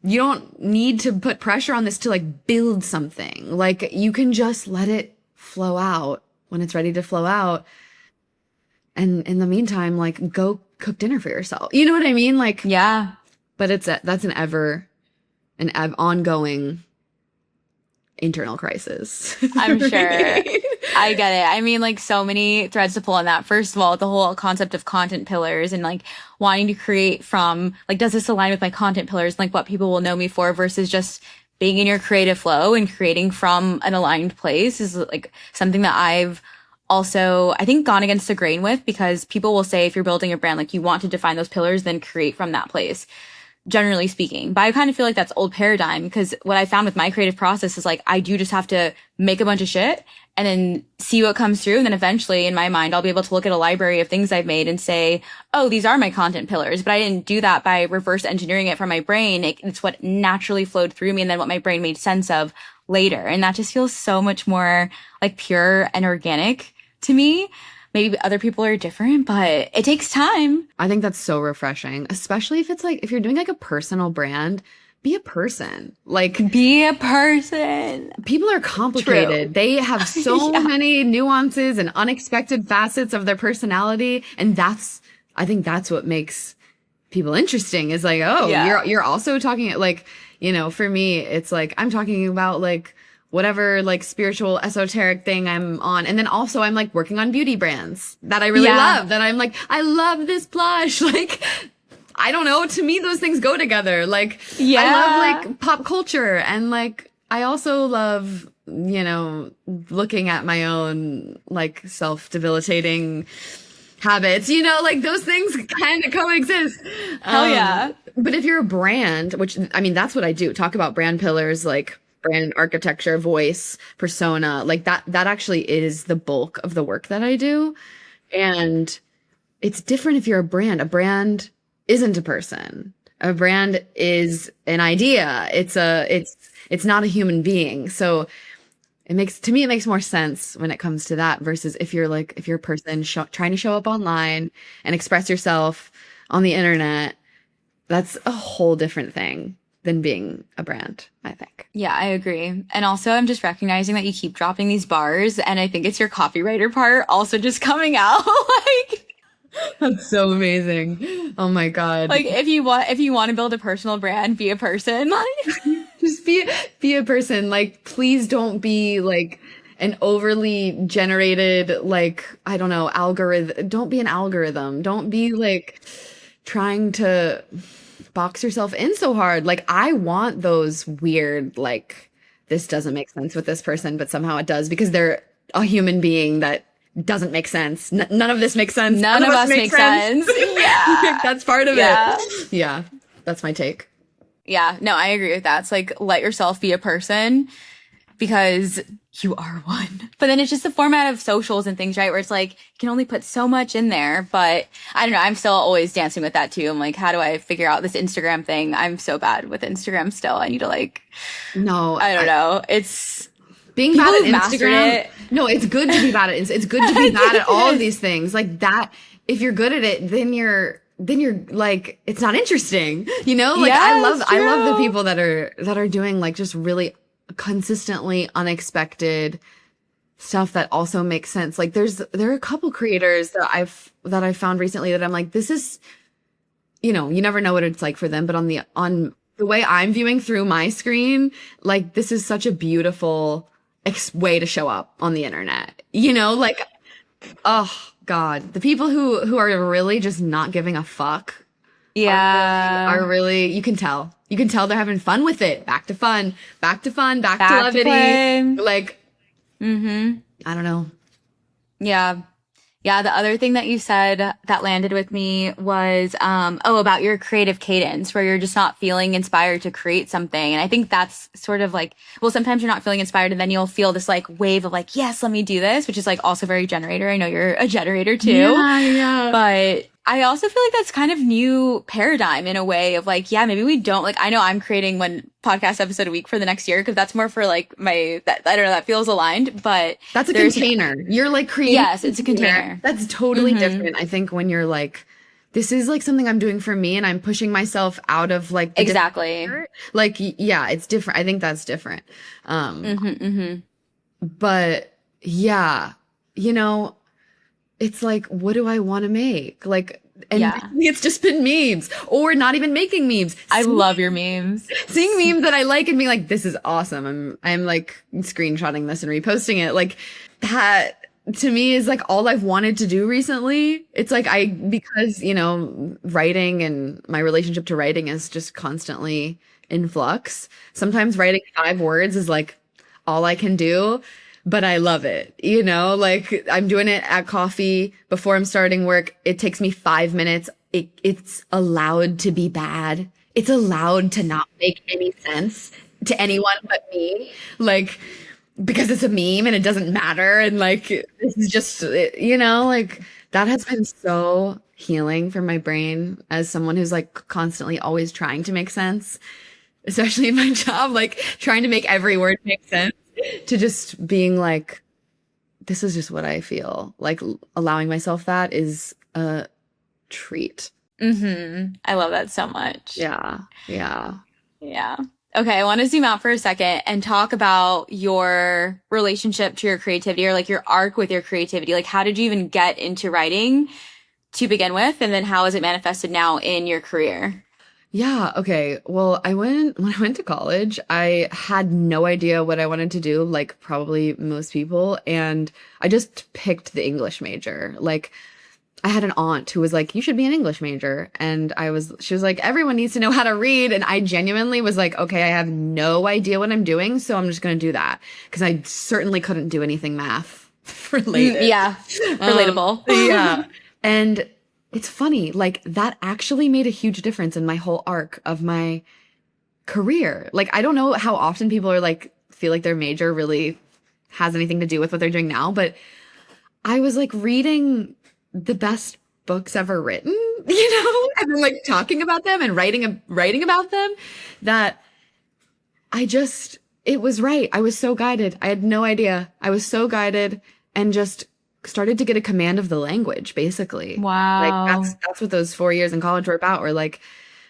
you don't need to put pressure on this to like build something. Like, you can just let it flow out when it's ready to flow out. And in the meantime, like, go cook dinner for yourself. You know what I mean? Like, Yeah. but that's an ongoing internal crisis. I'm sure. I get it. I mean, like, so many threads to pull on that. First of all, the whole concept of content pillars and like wanting to create from, like, does this align with my content pillars? Like, what people will know me for versus just being in your creative flow and creating from an aligned place is like something that I've also, I think, gone against the grain with, because people will say if you're building a brand, like, you want to define those pillars, then create from that place, generally speaking. But I kind of feel like that's old paradigm, because what I found with my creative process is like, I do just have to make a bunch of shit and then see what comes through. And then eventually in my mind, I'll be able to look at a library of things I've made and say, oh, these are my content pillars. But I didn't do that by reverse engineering it from my brain. It's what naturally flowed through me and then what my brain made sense of later. And that just feels so much more like pure and organic to me. Maybe other people are different, but it takes time. I think that's so refreshing, especially if it's like, if you're doing like a personal brand, be a person. Like, Be a person. people are complicated. True. They have so Yeah. many nuances and unexpected facets of their personality. And I think that's what makes people interesting, is like, oh, Yeah. you're also talking like, you know, for me, it's like, I'm talking about like whatever like spiritual esoteric thing I'm on. And then also I'm like working on beauty brands that I really Yeah. love, that I'm like, I love this blush. Like, I don't know. To me, those things go together. Like, Yeah. I love like pop culture, and like, I also love, you know, looking at my own like self-debilitating habits, you know, like those things kind of coexist. Hell yeah. But if you're a brand, which, I mean, that's what I do, talk about brand pillars, like brand architecture, voice, persona, like that actually is the bulk of the work that I do. And it's different if you're a brand. A brand isn't a person. A brand is an idea. It's not a human being. So it makes more sense when it comes to that versus if you're a person trying to show up online and express yourself on the internet. That's a whole different thing than being a brand, I think. Yeah, I agree. And also, I'm just recognizing that you keep dropping these bars, and I think it's your copywriter part also just coming out. That's so amazing. Oh my God. Like if you want to build a personal brand, be a person. Just be a person. Like, please don't be like an overly generated, like, I don't know, algorithm. Don't be an algorithm. Don't be like trying to box yourself in so hard. Like, I want those weird, like, this doesn't make sense with this person, but somehow it does because they're a human being that doesn't make sense. None of this makes sense. None of us make sense. Yeah. That's part of Yeah. it. Yeah. That's my take. Yeah, no, I agree with that. It's like, let yourself be a person because you are one. But then it's just the format of socials and things, right? Where it's like, you can only put so much in there. But I don't know. I'm still always dancing with that too. I'm like, how do I figure out this Instagram thing? I'm so bad with Instagram still. I need to like, No, I don't know. It's being people bad at who've mastered Instagram. it. No, it's good to be bad at it's good to be bad at all of these things. Like that, if you're good at it, then you're like, it's not interesting. You know? Like, Yeah, I love it's the true. people that are doing like just really consistently unexpected stuff that also makes sense. Like there are a couple creators that I've found recently that I'm like, this is, you know, you never know what it's like for them, but on the way I'm viewing through my screen, like, this is such a beautiful way to show up on the internet. You know, like, oh God, the people who are really just not giving a fuck Yeah. are really, you can tell they're having fun with it. Back to fun, back to Back to levity. play. Like, Mm-hmm. I don't know. Yeah. Yeah, the other thing that you said that landed with me was, about your creative cadence, where you're just not feeling inspired to create something. And I think that's sort of like, well, sometimes you're not feeling inspired and then you'll feel this like wave of like, yes, let me do this, which is like also very generator. I know you're a generator too. Yeah. But I also feel like that's kind of new paradigm in a way of like, yeah, maybe we don't like, I know I'm creating one podcast episode a week for the next year because that's more for like I don't know, that feels aligned, but that's a container. You're like creating. Yes, it's a container. That's totally different. I think when you're like, this is like something I'm doing for me and I'm pushing myself out of like the exactly. Like, yeah, it's different. I think that's different. But yeah, you know, it's like, what do I want to make? Like, and it's just been memes or not even making memes. I love your memes. Seeing memes that I like and being like, this is awesome. I'm like screenshotting this and reposting it. Like that to me is like all I've wanted to do recently. It's like because, you know, writing and my relationship to writing is just constantly in flux. Sometimes writing 5 words is like all I can do. But I love it, you know, like I'm doing it at coffee before I'm starting work. It takes me 5 minutes. It's allowed to be bad. It's allowed to not make any sense to anyone but me. Like, because it's a meme and it doesn't matter. And like, this is just, you know, like that has been so healing for my brain as someone who's like constantly always trying to make sense, especially in my job, like trying to make every word make sense. To just being like, this is just what I feel. Like allowing myself that is a treat. I love that so much. Yeah. Okay, I want to zoom out for a second and talk about your relationship to your creativity or like your arc with your creativity. Like, how did you even get into writing to begin with? And then how is it manifested now in your career? Yeah. Okay. Well, when I went to college, I had no idea what I wanted to do, like probably most people. And I just picked the English major. Like I had an aunt who was like, you should be an English major. And she was like, everyone needs to know how to read. And I genuinely was like, okay, I have no idea what I'm doing. So I'm just going to do that. Cause I certainly couldn't do anything math related. Yeah. Relatable. Yeah. And it's funny, like that actually made a huge difference in my whole arc of my career. Like, I don't know how often people are like, feel like their major really has anything to do with what they're doing now, but I was like reading the best books ever written, you know, and then like talking about them and writing about them that it was right. I was so guided. I had no idea. I was so guided and just started to get a command of the language, basically. Wow. Like that's what those 4 years in college were about. Were like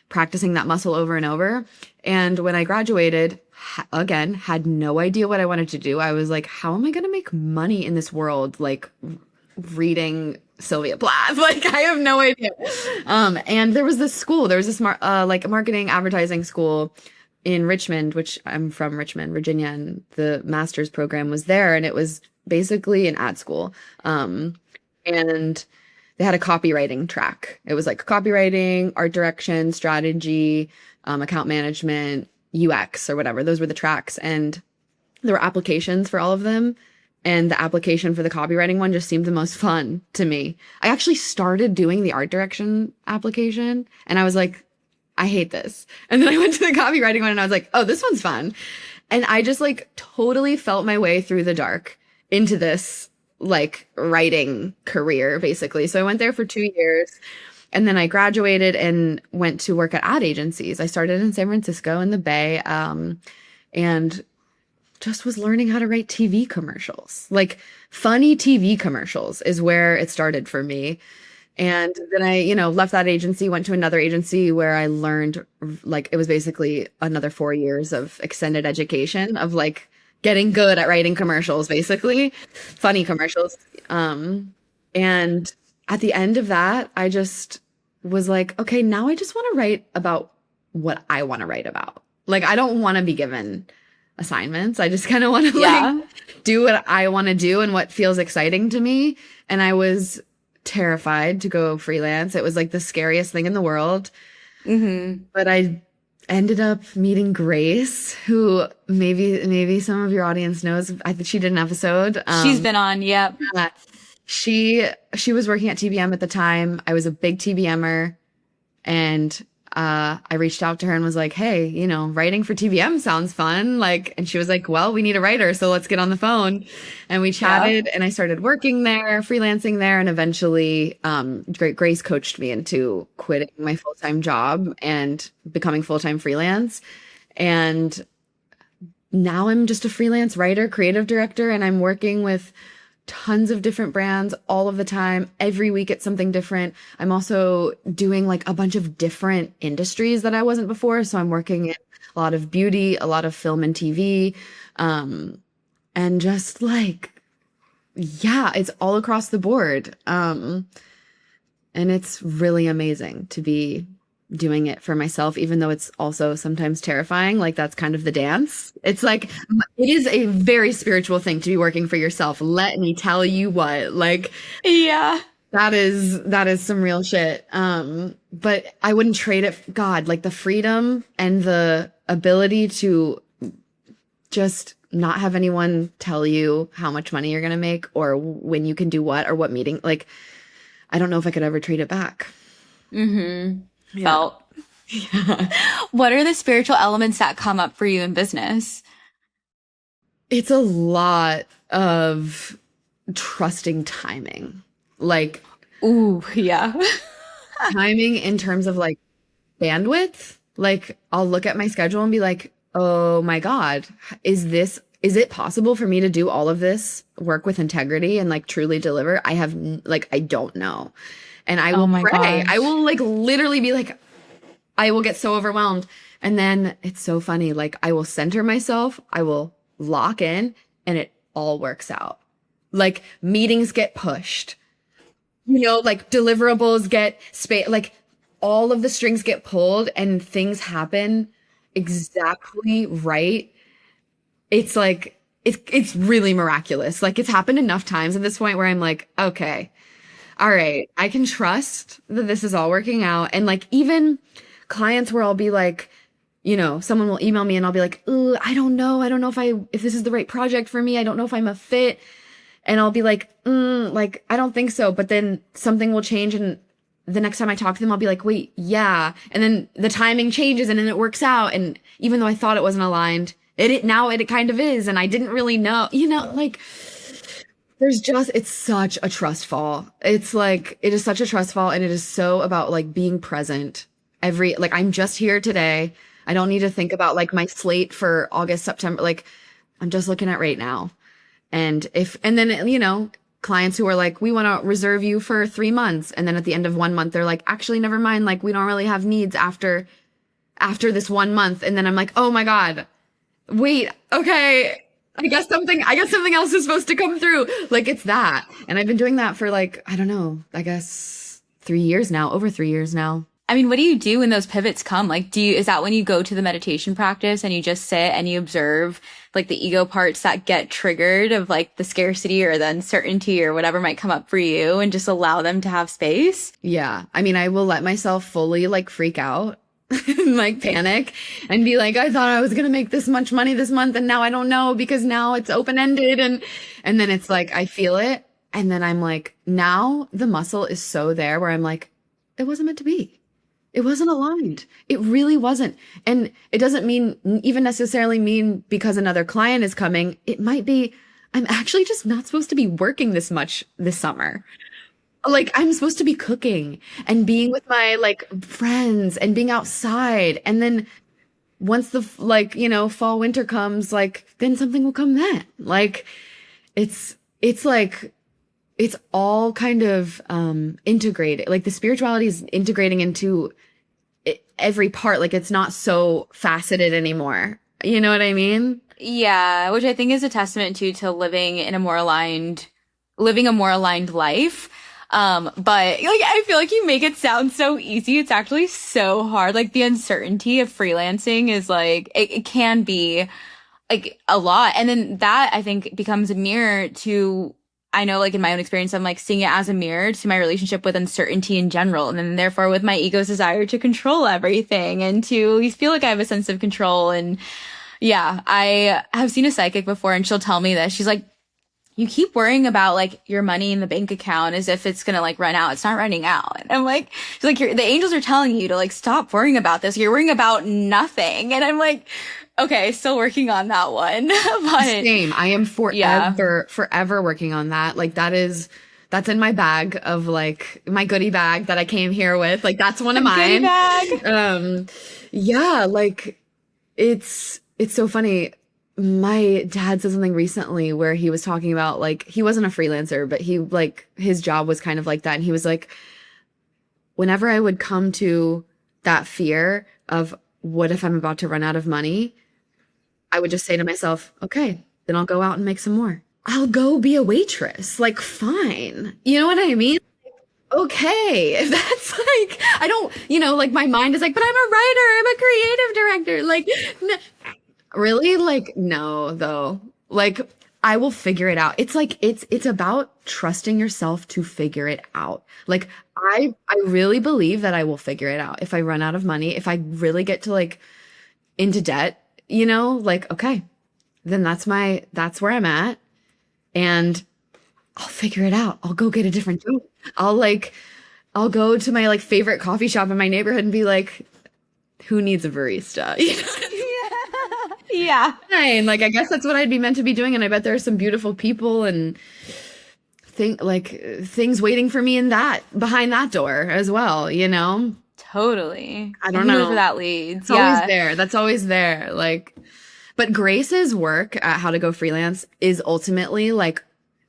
practicing that muscle over and over. And when I graduated, again, had no idea what I wanted to do. I was like, how am I going to make money in this world? Like reading Sylvia Plath. Like I have no idea. And there was this like marketing advertising school in Richmond, which I'm from Richmond, Virginia, and the master's program was there. And it was basically an ad school. And they had a copywriting track. It was like copywriting, art direction, strategy, account management, UX or whatever. Those were the tracks. And there were applications for all of them. And the application for the copywriting one just seemed the most fun to me. I actually started doing the art direction application and I was like, I hate this. And then I went to the copywriting one and I was like, oh, this one's fun. And I just like totally felt my way through the dark into this like writing career, basically. So I went there for 2 years and then I graduated and went to work at ad agencies. I started in San Francisco in the Bay, and just was learning how to write TV commercials. Like funny TV commercials is where it started for me. And then I, left that agency, went to another agency where I learned like, it was basically another 4 years of extended education of like getting good at writing commercials, basically funny commercials. And at the end of that, I just was like, okay, now I just want to write about what I want to write about. Like, I don't want to be given assignments. I just kind of want to do what I want to do and what feels exciting to me. And I was terrified to go freelance. It was like the scariest thing in the world. Mm-hmm. But I ended up meeting Grace, who maybe some of your audience knows. I think she did an episode. She's been on. Yep. She was working at TBM at the time. I was a big TBMer, and I reached out to her and was like, hey, you know, writing for TBM sounds fun. Like, and she was like, well, we need a writer, so let's get on the phone. And we chatted, and I started working there, freelancing there, and eventually Grace coached me into quitting my full-time job and becoming full-time freelance. And now I'm just a freelance writer, creative director, and I'm working with tons of different brands all of the time. Every week it's something different. I'm also doing like a bunch of different industries that I wasn't before. So I'm working in a lot of beauty, a lot of film and TV, and just like, yeah, it's all across the board. And it's really amazing to be doing it for myself, even though it's also sometimes terrifying. Like, that's kind of the dance. It's like, it is a very spiritual thing to be working for yourself. Let me tell you what, like, Yeah. that is some real shit. But I wouldn't trade it. God, like the freedom and the ability to just not have anyone tell you how much money you're going to make or when you can do what or what meeting. Like, I don't know if I could ever trade it back. Mm-hmm. Yeah. Felt. Yeah. What are the spiritual elements that come up for you in business? It's a lot of trusting timing. Like, ooh, yeah. timing in terms of like bandwidth. Like, I'll look at my schedule and be like, oh my God, is it possible for me to do all of this work with integrity and like truly deliver? I don't know. And I will pray. Gosh. I will like literally be like, I will get so overwhelmed. And then it's so funny. Like, I will center myself. I will lock in and it all works out. Like, meetings get pushed, you know, like deliverables get like all of the strings get pulled and things happen exactly right. It's like, it's really miraculous. Like, it's happened enough times at this point where I'm like, okay, all right, I can trust that this is all working out. And like, even clients where I'll be like, you know, someone will email me and I'll be like, ooh, I don't know if this is the right project for me. I don't know if I'm a fit. And I'll be like, like, I don't think so. But then something will change. And the next time I talk to them, I'll be like, wait, yeah. And then the timing changes and then it works out. And even though I thought it wasn't aligned, now it kind of is. And I didn't really know, you know, like, it's such a trust fall. It's like, it is such a trust fall. And it is so about like being present like, I'm just here today. I don't need to think about like my slate for August, September. Like, I'm just looking at right now. And then, you know, clients who are like, we want to reserve you for 3 months. And then at the end of 1 month, they're like, actually, never mind. Like, we don't really have needs after this 1 month. And then I'm like, oh my God, wait, okay. I guess something else is supposed to come through. Like, it's that. And I've been doing that for like, I don't know, I guess over 3 years now. I mean, what do you do when those pivots come? Like, is that when you go to the meditation practice and you just sit and you observe like the ego parts that get triggered of like the scarcity or the uncertainty or whatever might come up for you and just allow them to have space? Yeah. I mean, I will let myself fully like freak out and like panic and be like, I thought I was going to make this much money this month and now I don't know because now it's open-ended. And then it's like, I feel it. And then I'm like, now the muscle is so there where I'm like, it wasn't meant to be. It wasn't aligned. It really wasn't. And it doesn't even necessarily mean because another client is coming. It might be, I'm actually just not supposed to be working this much this summer. Like, I'm supposed to be cooking and being with my like friends and being outside. And then once the like, you know, fall, winter comes, like, then something will come then. Like, it's like, it's all kind of integrated. Like, the spirituality is integrating into every part. Like, it's not so faceted anymore. You know what I mean? Yeah, which I think is a testament to living a more aligned life. But like, I feel like you make it sound so easy. It's actually so hard. Like, the uncertainty of freelancing is like, it can be like a lot. And then that, I think, becomes a mirror to, I know, like, in my own experience, I'm like seeing it as a mirror to my relationship with uncertainty in general. And then therefore with my ego's desire to control everything and to at least feel like I have a sense of control. And yeah, I have seen a psychic before and she'll tell me this. She's like, you keep worrying about like your money in the bank account as if it's gonna like run out. It's not running out. And I'm like, she's like, the angels are telling you to like stop worrying about this. You're worrying about nothing. And I'm like, okay, still working on that one. But Same. I am forever working on that. Like that's in my bag of like my goodie bag that I came here with. Like that's one of goodie mine. bag. Yeah, like it's so funny. My dad said something recently where he was talking about like he wasn't a freelancer, but he like his job was kind of like that. And he was like, whenever I would come to that fear of what if I'm about to run out of money, I would just say to myself, okay, then I'll go out and make some more. I'll go be a waitress. Like, fine. You know what I mean? Okay. If that's like, I don't, like my mind is like, but I'm a writer. I'm a creative director. Like, really? Like, no, though. Like, I will figure it out. It's like, it's about trusting yourself to figure it out. Like, I really believe that I will figure it out. If I run out of money, if I really get to like into debt, like, okay, then that's where I'm at. And I'll figure it out. I'll go get a different job. I'll go to my like favorite coffee shop in my neighborhood and be like, who needs a barista? Yeah. Fine. Like, I guess that's what I'd be meant to be doing. And I bet there are some beautiful people and things waiting for me behind that door as well, Totally. I don't know. Who knows where that leads. It's always there. That's always there. Like, but Grace's work at How to Go Freelance is ultimately like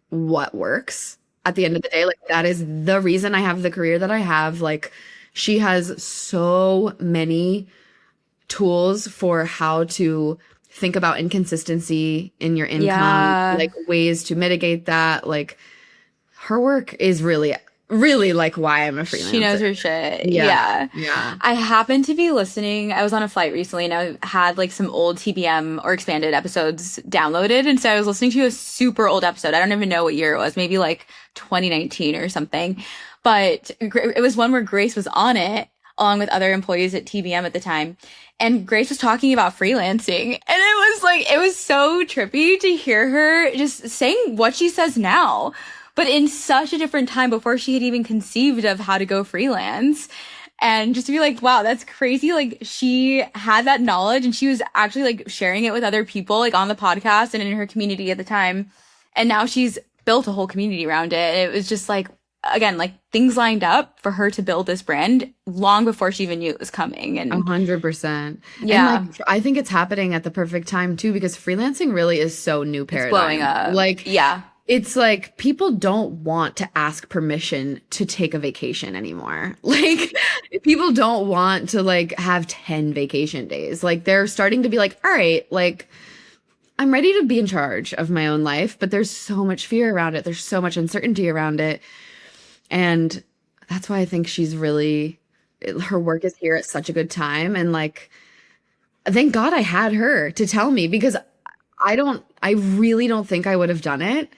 what works at the end of the day. Like, that is the reason I have the career that I have. Like, she has so many tools for how to think about inconsistency in your income, like ways to mitigate that. Like, her work is really like why I'm a freelancer. She knows her shit. Yeah. I happened to be listening. I was on a flight recently and I had like some old TBM or expanded episodes downloaded. And so I was listening to a super old episode. I don't even know what year it was, maybe like 2019 or something. But it was one where Grace was on it along with other employees at TBM at the time. And Grace was talking about freelancing. And it was so trippy to hear her just saying what she says now, but in such a different time before she had even conceived of how to go freelance. And just to be like, wow, that's crazy. Like, she had that knowledge and she was actually like sharing it with other people, like on the podcast and in her community at the time. And now she's built a whole community around it. It was just like, again, like things lined up for her to build this brand long before she even knew it was coming. And 100%. Yeah. And like, I think it's happening at the perfect time too, because freelancing really is so new paradigm. It's blowing up. Like, yeah. It's like people don't want to ask permission to take a vacation anymore. Like, people don't want to like have 10 vacation days. Like, they're starting to be like, all right, like, I'm ready to be in charge of my own life, but there's so much fear around it. There's so much uncertainty around it. And that's why I think her work is here at such a good time. And like, thank God I had her to tell me, because I really don't think I would have done it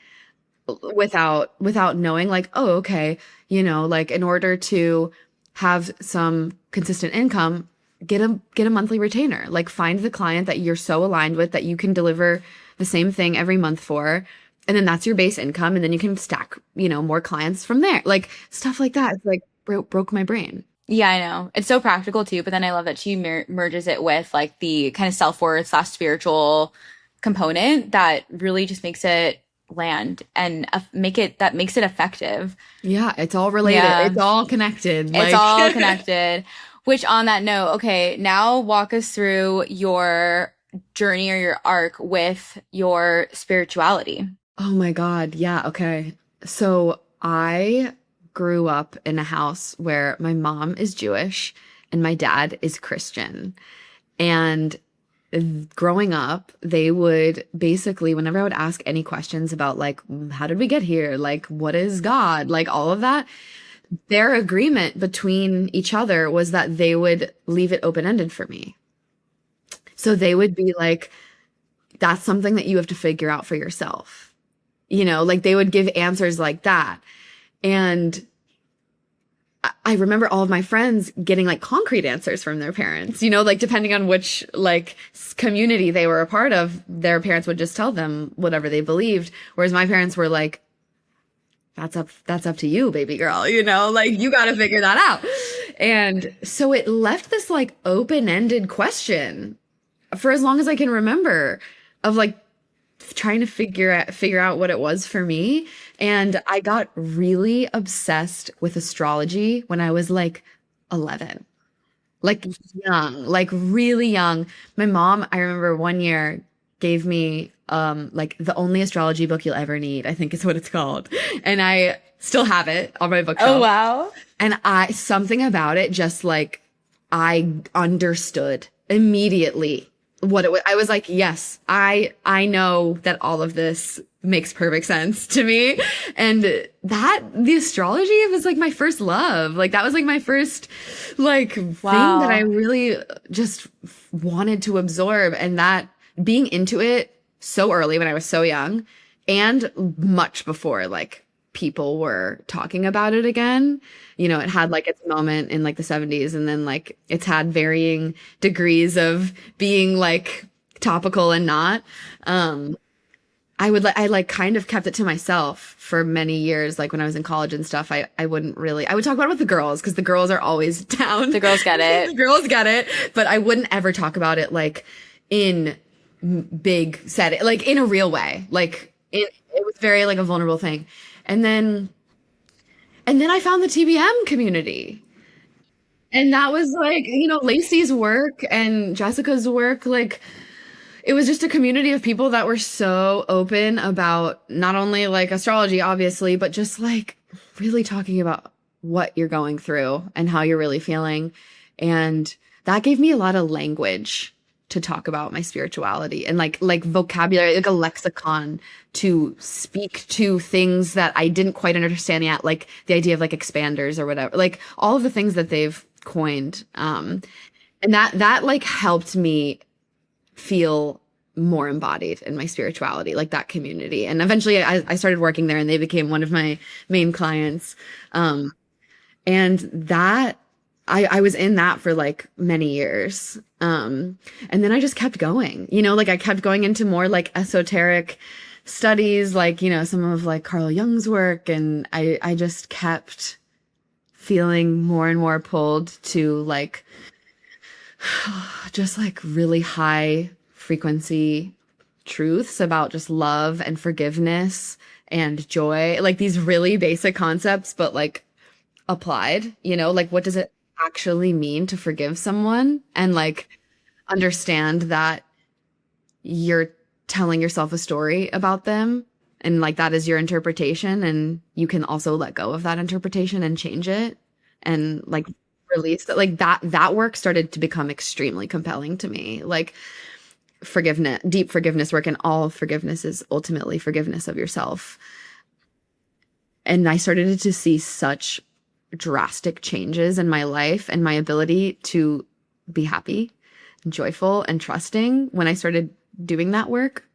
without knowing like, oh, okay, like in order to have some consistent income, get a monthly retainer, like find the client that you're so aligned with that you can deliver the same thing every month for. And then that's your base income. And then you can stack, more clients from there, like stuff like that. It's like broke my brain. Yeah, I know. It's so practical too. But then I love that she merges it with like the kind of self-worth / spiritual component that really just makes it land and makes it effective. Yeah, it's all related. Yeah. It's all connected. It's all connected. Which, on that note, okay, now walk us through your journey or your arc with your spirituality. Oh my God. Yeah. Okay. So I grew up in a house where my mom is Jewish and my dad is Christian. And growing up, they would basically, whenever I would ask any questions about like, how did we get here? Like, what is God? Like all of that, their agreement between each other was that they would leave it open-ended for me. So they would be like, that's something that you have to figure out for yourself. Like they would give answers like that. And I remember all of my friends getting like concrete answers from their parents, like depending on which like community they were a part of, their parents would just tell them whatever they believed. Whereas my parents were like, that's up to you, baby girl, like you got to figure that out. And so it left this like open-ended question for as long as I can remember of like trying to figure out what it was for me. And I got really obsessed with astrology when I was like 11, like young, like really young. My mom, I remember one year gave me like the only astrology book you'll ever need, I think is what it's called. And I still have it on my bookshelf. Oh, wow. And something about it just like I understood immediately what it was. I was like, yes, I know that all of this makes perfect sense to me. And the astrology was like my first love. Like that was like my first like thing that I really just wanted to absorb. And that being into it so early when I was so young and much before like people were talking about it again, it had like its moment in like the 70s, and then like it's had varying degrees of being like topical and not. I like kind of kept it to myself for many years. Like when I was in college and stuff, I would talk about it with the girls because the girls are always down. The girls get it. The girls get it. But I wouldn't ever talk about it like in big setting, like in a real way. Like it was very like a vulnerable thing. And then I found the TBM community. And that was like, Lacey's work and Jessica's work, like it was just a community of people that were so open about not only like astrology, obviously, but just like really talking about what you're going through and how you're really feeling. And that gave me a lot of language to talk about my spirituality and like vocabulary, like a lexicon to speak to things that I didn't quite understand yet, like the idea of like expanders or whatever, like all of the things that they've coined. And that like helped me feel more embodied in my spirituality, like that community. And eventually I started working there and they became one of my main clients. And that I was in that for like many years. And then I just kept going, like I kept going into more like esoteric studies, like, some of like Carl Jung's work. And I just kept feeling more and more pulled to like, just like really high frequency truths about just love and forgiveness and joy, like these really basic concepts, but like applied, like what does it actually mean to forgive someone and like understand that you're telling yourself a story about them and like that is your interpretation and you can also let go of that interpretation and change it and like release it. Like that work started to become extremely compelling to me. Like forgiveness, deep forgiveness work, and all forgiveness is ultimately forgiveness of yourself. And I started to see such drastic changes in my life and my ability to be happy, joyful, and trusting when I started doing that work.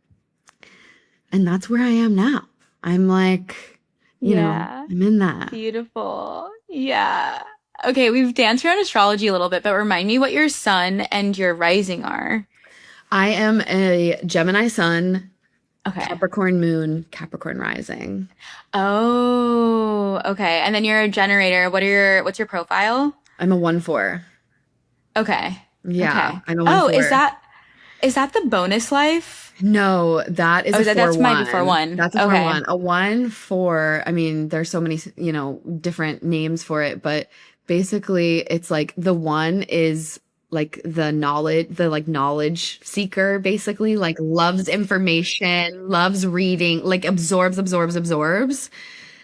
And that's where I am now. I'm like, I'm in that. Beautiful. Yeah. Okay, we've danced around astrology a little bit, but remind me what your sun and your rising are. I am a Gemini sun, Okay. Capricorn moon, Capricorn rising. Oh, okay. And then you're a generator. What's your profile? I'm a 1/4. Okay. Yeah, Okay. I'm a 1/4. Oh, is that the bonus life? No, that is a 4/1. That's my 4/1. That's a 4/1. A 1/4. I mean, there's so many, different names for it, but basically it's like the one is like the knowledge seeker, basically, like loves information, loves reading, like absorbs.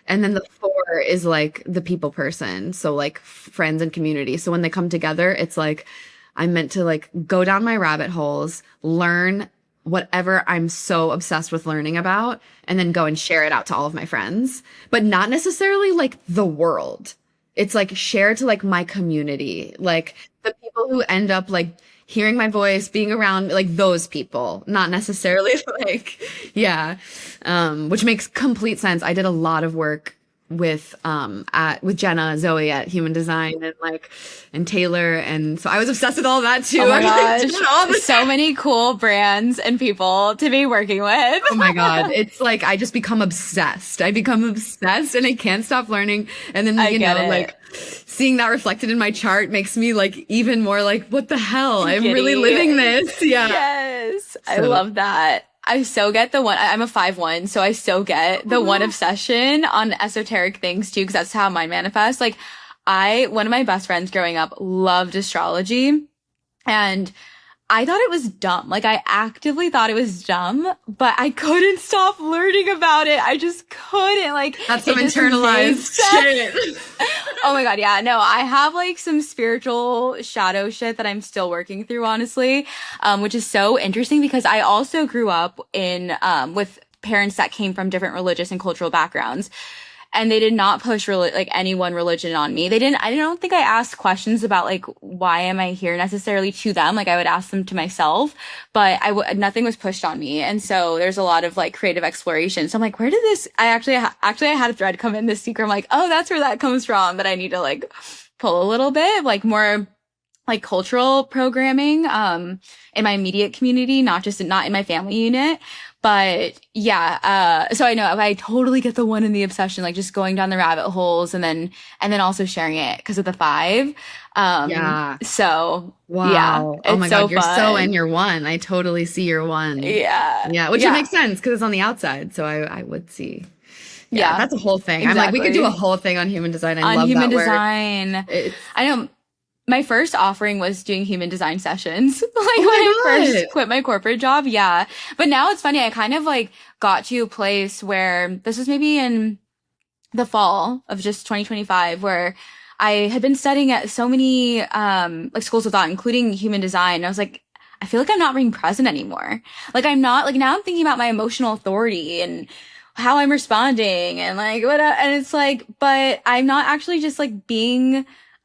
And then the 4 is like the people person. So like friends and community. So when they come together, it's like I'm meant to like go down my rabbit holes, learn whatever I'm so obsessed with learning about, and then go and share it out to all of my friends, but not necessarily like the world. It's like share to like my community, like the people who end up like hearing my voice, being around like those people, not necessarily like, yeah. Which makes complete sense. I did a lot of work with Jenna, Zoe at Human Design, and Taylor, and so I was obsessed with all that too. Oh my gosh, so many cool brands and people to be working with. Oh my God, it's like I just become obsessed. and I can't stop learning. And then seeing that reflected in my chart makes me like even more like, what the hell? I'm really living this. Yeah. Yes, I love that. I so get the one. I'm a 5/1, so I so get the one obsession on esoteric things too, because that's how mine manifests. Like, one of my best friends growing up loved astrology, and I thought it was dumb. Like, I actively thought it was dumb, but I couldn't stop learning about it. I just couldn't. Like, that's some internalized shit. Oh my God. Yeah. No, I have like some spiritual shadow shit that I'm still working through, honestly, which is so interesting because I also grew up with parents that came from different religious and cultural backgrounds. And they did not push any one religion on me. I don't think I asked questions about like, why am I here necessarily to them? Like, I would ask them to myself, but nothing was pushed on me. And so there's a lot of like creative exploration. So I'm like, where did this, I had a thread come in this secret. I'm like, oh, that's where that comes from. But I need to like pull a little bit of like more like cultural programming, in my immediate community, not in my family unit. But yeah, so I know I totally get the one in the obsession, like just going down the rabbit holes and then also sharing it because of the 5. Yeah. So wow. Yeah, oh my God, you're fun. so in your 1. I totally see your 1. Yeah. Yeah. Which makes sense because it's on the outside. So I would see. Yeah. That's a whole thing. Exactly. I'm like, we could do a whole thing on human design. I love human that design. Word. I know. My first offering was doing human design sessions, like when I first quit my corporate job. Yeah. But now it's funny. I kind of like got to a place where this was maybe in the fall of just 2025, where I had been studying at so many, like schools of thought, including human design. And I was like, I feel like I'm not being present anymore. Like I'm not like, now I'm thinking about my emotional authority and how I'm responding and like what, and it's like, but I'm not actually just like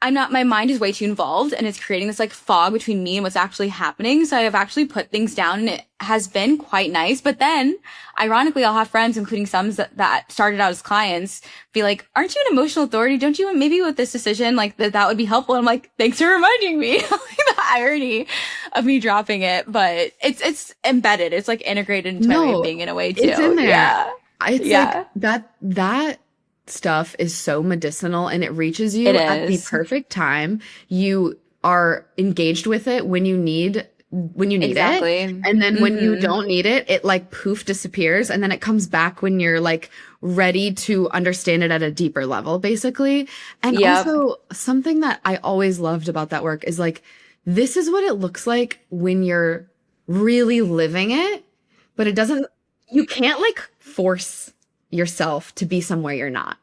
my mind is way too involved and it's creating this like fog between me and what's actually happening. So I've actually put things down and it has been quite nice. But then ironically, I'll have friends, including some that started out as clients, be like, aren't you an emotional authority? Don't you maybe with this decision, like that would be helpful? And I'm like, thanks for reminding me. The irony of me dropping it, but it's embedded. It's like integrated into my way of being in a way too. It's in there. Yeah. It's like that stuff is so medicinal and it reaches you at the perfect time. You are engaged with it when you need it. And then when you don't need it, it like poof disappears. And then it comes back when you're like ready to understand it at a deeper level, basically. And also something that I always loved about that work is like, this is what it looks like when you're really living it, but you can't like force yourself to be somewhere you're not.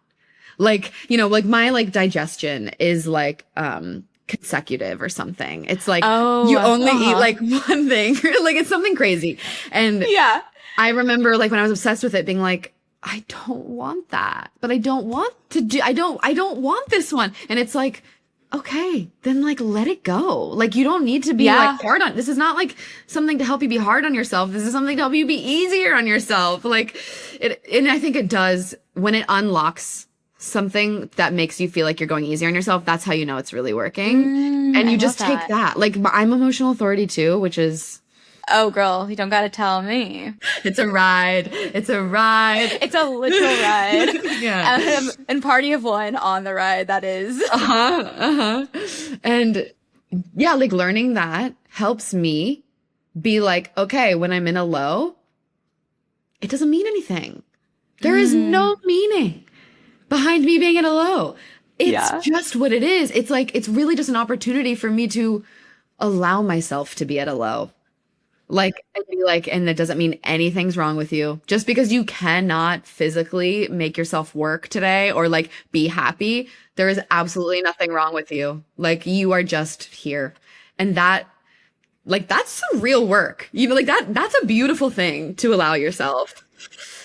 Like, like my like digestion is like consecutive or something. It's like you only eat like one thing. Like it's something crazy. And I remember like when I was obsessed with it being like, I don't want that, but I don't want want this one. And it's like, okay, then like let it go. Like you don't need to be like hard on. This is not like something to help you be hard on yourself. This is something to help you be easier on yourself. Like and I think it does when it unlocks something that makes you feel like you're going easier on yourself. That's how you know it's really working. And you just take that. Like I'm emotional authority too, which is. Oh, girl, you don't got to tell me. It's a ride. It's a ride. It's a literal ride. And party of one on the ride, that is. And yeah, like learning that helps me be like, okay, when I'm in a low, it doesn't mean anything. There is no meaning behind me being in a low. It's just what it is. It's like, it's really just an opportunity for me to allow myself to be at a low. Like, and be like, and it doesn't mean anything's wrong with you. Just because you cannot physically make yourself work today or like be happy, there is absolutely nothing wrong with you. Like you are just here. And that, like, that's some real work. Like that's a beautiful thing to allow yourself.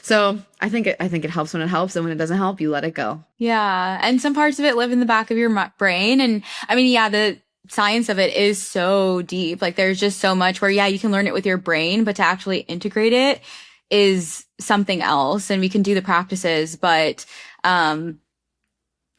So I think it helps when it helps. And when it doesn't help, you let it go. Yeah. And some parts of it live in the back of your brain. And I mean, the science of it is so deep. Like there's just so much where, you can learn it with your brain, but to actually integrate it is something else. And we can do the practices, but,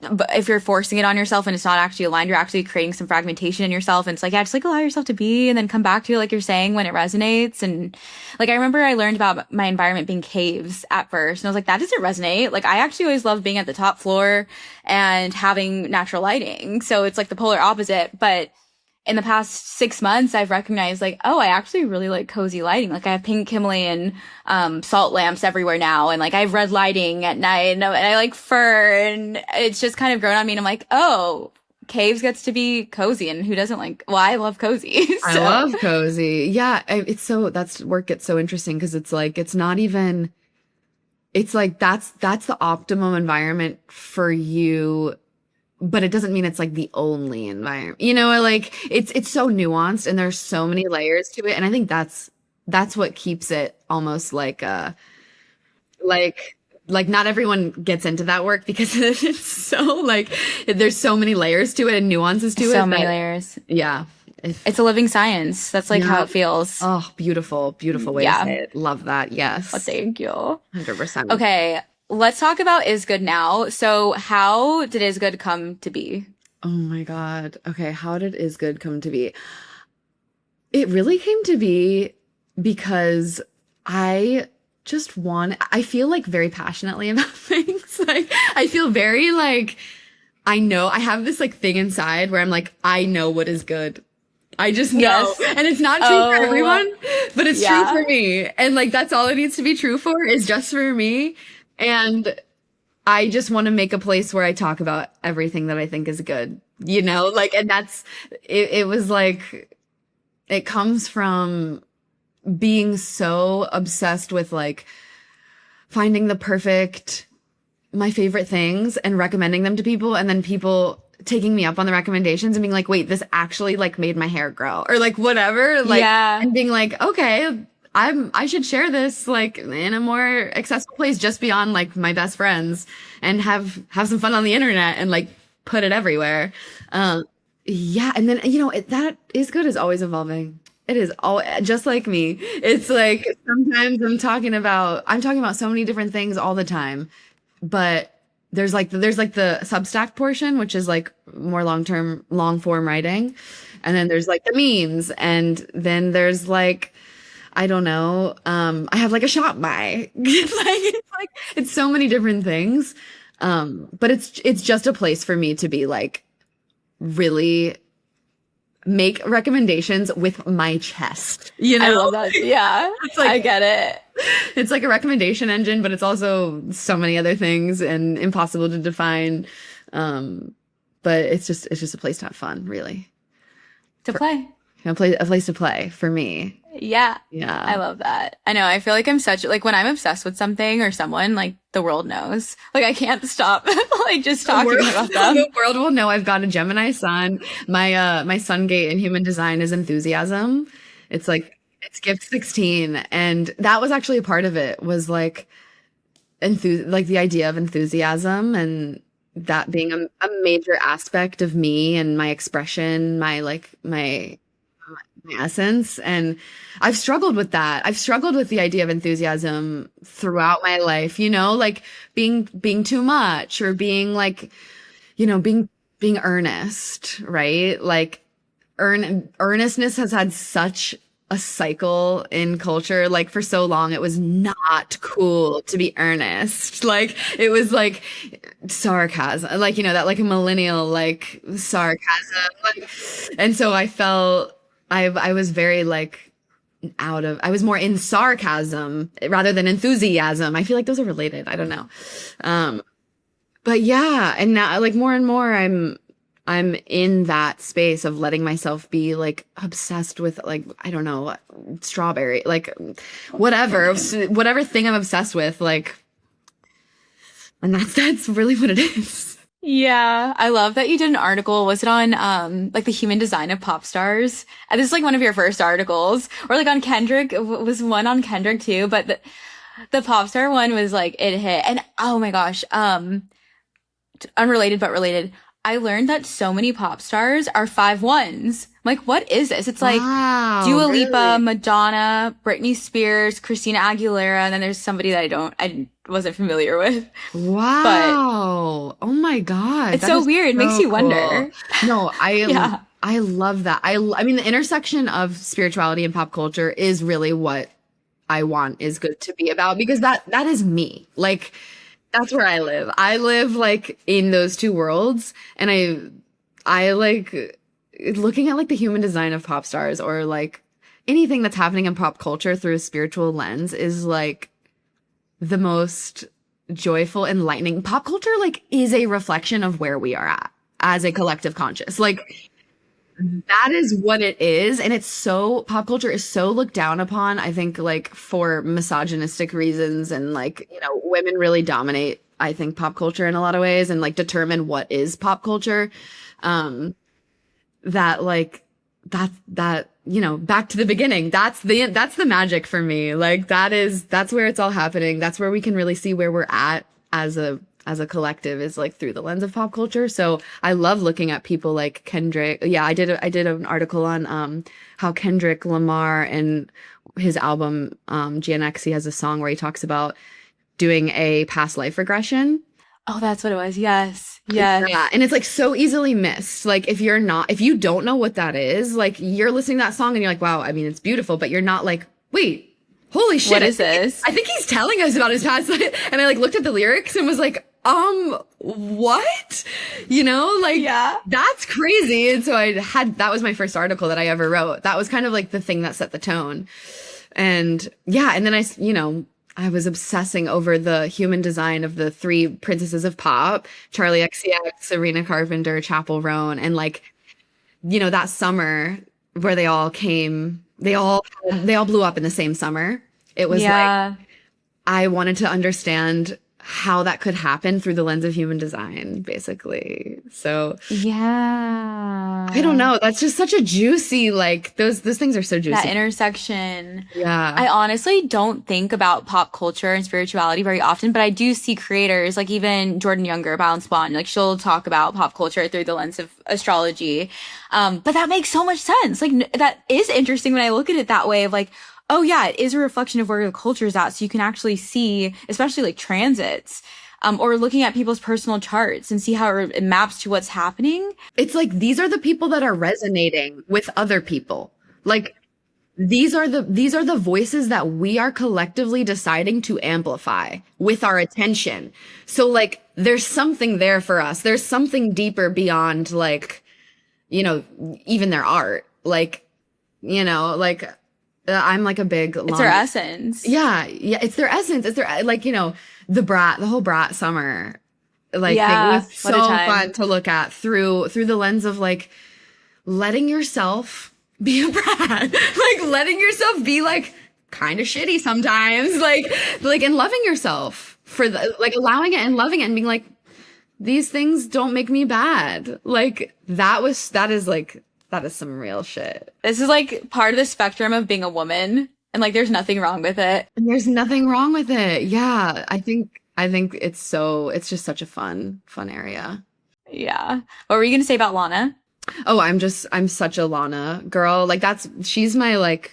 but if you're forcing it on yourself and it's not actually aligned, you're actually creating some fragmentation in yourself. And it's like, yeah, just like allow yourself to be and then come back to it, like you're saying, when it resonates. And like, I remember I learned about my environment being caves at first. And I was like, that doesn't resonate. Like, I actually always loved being at the top floor and having natural lighting. So it's like the polar opposite. But in the past 6 months, I've recognized like, oh, I actually really like cozy lighting. Like I have pink Himalayan salt lamps everywhere now, and like I have red lighting at night, and I like fur, and it's just kind of grown on me. And I'm like, oh, caves gets to be cozy, and who doesn't like? Well, I love cozy. So. I love cozy. Yeah, it's so that's where it gets so interesting because it's like it's not even. It's like that's the optimum environment for you. But it doesn't mean it's like the only environment, you know, like it's so nuanced and there's so many layers to it. And I think that's what keeps it almost like, like not everyone gets into that work because it's so like, there's so many layers to it and nuances to it. So many layers. Yeah. It's a living science. That's like how it feels. Oh, beautiful, beautiful way to say it. Love that. Yes. Well, thank you. 100%. Okay. Let's talk about Is Good now. So how did Is Good come to be? Oh my God. Okay. How did Is Good come to be? It really came to be because I feel like very passionately about things. Like I feel very like, I know I have this like thing inside where I'm like, I know what is good. I just know. Yes. And it's not true for everyone, but it's true for me. And like, that's all it needs to be true for is just for me. And I just want to make a place where I talk about everything that I think is good, you know, like, and that's, it was like, it comes from being so obsessed with like finding my favorite things and recommending them to people. And then people taking me up on the recommendations and being like, wait, this actually like made my hair grow or like whatever. Like, and being like, okay, I should share this like in a more accessible place just beyond like my best friends and have some fun on the internet and like put it everywhere. Yeah. And then, you know, that Is Good is always evolving. It is all just like me. It's like sometimes I'm talking about so many different things all the time, but there's like the Substack portion, which is like more long form writing. And then there's like the memes. And then there's like, I don't know. I have like a shop by. It's so many different things. But it's just a place for me to be like really make recommendations with my chest. You know? I love that. Yeah. It's like, I get it. It's like a recommendation engine, but it's also so many other things and impossible to define. But it's just a place to have fun, really. To play. A place to play for me. Yeah. Yeah. I love that. I know. I feel like I'm like when I'm obsessed with something or someone, like the world knows. Like I can't stop like just talking about them. The world will know I've got a Gemini sun. My sun gate in human design is enthusiasm. It's like, it's gift 16. And that was actually a part of it was like, like the idea of enthusiasm and that being a major aspect of me and my expression, my essence. And I've struggled with that. I've struggled with the idea of enthusiasm throughout my life, you know, like being too much or being like, you know, being earnest, right? Like earnestness has had such a cycle in culture. Like for so long, it was not cool to be earnest. Like it was like sarcasm, like, you know, that like a millennial, like sarcasm. Like, and so I felt I was very like I was more in sarcasm rather than enthusiasm. I feel like those are related. I don't know. But yeah. And now like more and more I'm in that space of letting myself be like obsessed with like, I don't know, strawberry, like whatever thing I'm obsessed with. Like, and that's really what it is. Yeah, I love that you did an article. Was it on like the human design of pop stars? This is like one of your first articles, or like on Kendrick. Was one on Kendrick too, but the pop star one was like it hit. And oh my gosh, unrelated but related. I learned that so many pop stars are 5'1s. I'm like, what is this? It's like Wow, Dua Lipa, really? Madonna, Britney Spears, Christina Aguilera, and then there's somebody that I wasn't familiar with. But Wow. Oh my God. it's That so is weird. It makes so you cool. wonder. No, Yeah. I love that. I mean the intersection of spirituality and pop culture is really what I want is good to be about because that is me. Like that's where I live. I live like in those two worlds and I like looking at like the human design of pop stars or like anything that's happening in pop culture through a spiritual lens is like the most joyful, enlightening. Pop culture like is a reflection of where we are at as a collective conscious. Like that is what it is. And it's so, pop culture is so looked down upon, I think, like for misogynistic reasons. And like, you know, women really dominate, I think, pop culture in a lot of ways and like determine what is pop culture. Um, that like, you know, back to the beginning. That's the magic for me. Like that's where it's all happening. That's where we can really see where we're at as a collective is like through the lens of pop culture. So I love looking at people like Kendrick. Yeah, I did an article on how Kendrick Lamar and his album GNX, he has a song where he talks about doing a past life regression. Oh, that's what it was. Yes. Yeah, Yes. and it's like so easily missed. Like if you don't know what that is, like you're listening to that song and you're like, wow, I mean it's beautiful, but you're not like, wait, holy shit, What is this? I think he's telling us about his past life. And I like looked at the lyrics and was like, what? You know, like Yeah. that's crazy. And so that was my first article that I ever wrote. That was kind of like the thing that set the tone. And yeah, and then you know, I was obsessing over the human design of the three princesses of pop, Charlie XCX, Serena Carpenter, Chappell Roan, and like, you know, that summer where they all blew up in the same summer. It was like Yeah. I wanted to understand how that could happen through the lens of human design, basically. So I don't Yeah. know. That's just such a juicy, like those things are so That juicy. intersection. Yeah. I honestly don't think about pop culture and spirituality very often, but I do see creators like even Jordan Younger, Balance Bond, like she'll talk about pop culture through the lens of astrology. But that makes so much sense. Like that is interesting when I look at it that way of like, oh yeah, it is a reflection of where the culture is at. So you can actually see, especially like transits, or looking at people's personal charts and see how it maps to what's happening. It's like these are the people that are resonating with other people. Like these are the voices that we are collectively deciding to amplify with our attention. So like there's something there for us. There's something deeper beyond like, you know, even their art. Like, you know, like I'm like a big It's our essence. yeah, it's their essence. It's their like, you know, the whole brat summer like thing Yeah. was What so a time. fun to look at through the lens of like letting yourself be a brat, like letting yourself be like kind of shitty sometimes, like and loving yourself for the like allowing it and loving it and being like these things don't make me bad. Like that is some real shit. This is like part of the spectrum of being a woman. And like, there's nothing wrong with it. And there's nothing wrong with it. Yeah, I think it's just such a fun area. Yeah. What were you going to say about Lana? Oh, I'm such a Lana girl. Like she's my like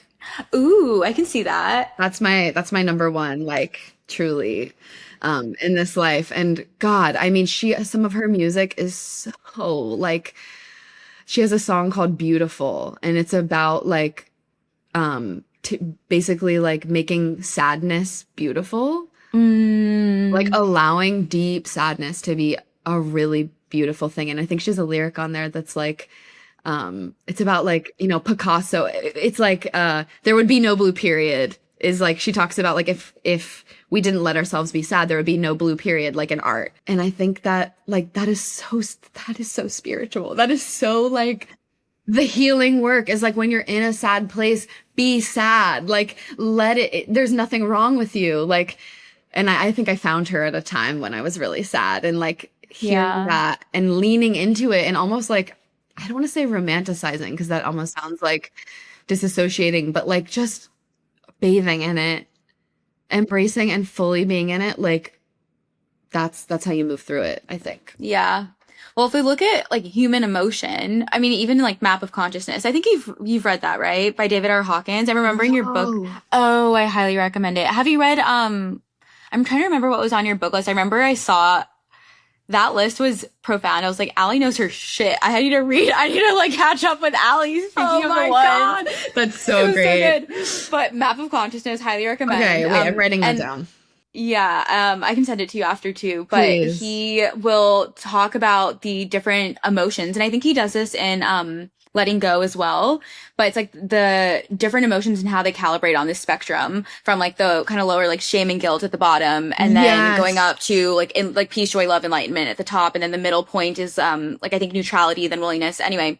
Ooh, I can see that. that's my number one, like truly, in this life. And God, I mean, some of her music is so like, she has a song called Beautiful, and it's about like, basically like making sadness beautiful, like Mm, allowing deep sadness to be a really beautiful thing. And I think she has a lyric on there that's like, it's about like, you know, Picasso. It's like, there would be no blue period is like, she talks about like, if we didn't let ourselves be sad, there would be no blue period, like in art. And I think that like, that is so spiritual. That is so like the healing work is like when you're in a sad place, be sad, like let there's nothing wrong with you. Like, and I think I found her at a time when I was really sad and like hearing yeah. that and leaning into it and almost like, I don't want to say romanticizing because that almost sounds like disassociating, but like just bathing in it, embracing and fully being in it. Like that's how you move through it, I think. Yeah. Well, if we look at like human emotion, I mean, even like Map of Consciousness, I think you've read that, right? By David R. Hawkins. I'm remembering your book. No. Oh, I highly recommend it. Have you read, I'm trying to remember what was on your book list. I remember I saw that list was profound. I was like, Allie knows her shit. I need to read. I need to like catch up with Allie. Speaking of the ones. God. That's so great. So good. But Map of Consciousness, highly recommend. Okay, wait, I'm writing that down. Yeah, I can send it to you after too, but Please. he will talk about the different emotions. And I think he does this in, Letting Go as well. But it's like the different emotions and how they calibrate on this spectrum from like the kind of lower, like shame and guilt at the bottom. And then going up to like peace, joy, love, enlightenment at the top. And then the middle point is, like I think neutrality, then willingness. Anyway,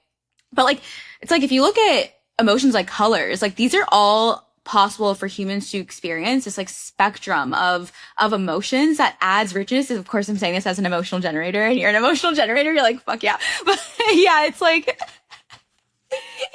but like, it's like if you look at emotions like colors, like these are all possible for humans to experience, this like spectrum of emotions that adds richness. Of course, I'm saying this as an emotional generator, and you're an emotional generator. You're like, fuck yeah. But yeah, it's like,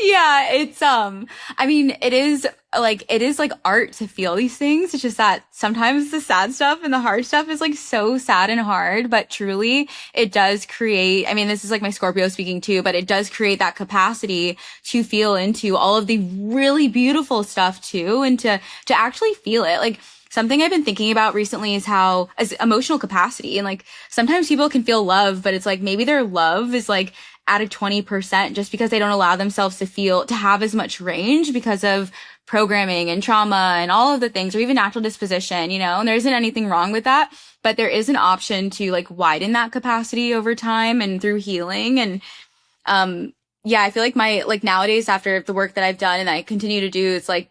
yeah, it's, I mean, it is like art to feel these things. It's just that sometimes the sad stuff and the hard stuff is like so sad and hard, but truly it does create, I mean, this is like my Scorpio speaking too, but it does create that capacity to feel into all of the really beautiful stuff too, and to actually feel it. Like, something I've been thinking about recently is how, as emotional capacity, and like sometimes people can feel love, but it's like maybe their love is like at a 20% just because they don't allow themselves to have as much range because of programming and trauma and all of the things, or even natural disposition, you know, and there isn't anything wrong with that, but there is an option to like widen that capacity over time and through healing. And, yeah, I feel like nowadays after the work that I've done and I continue to do, it's like,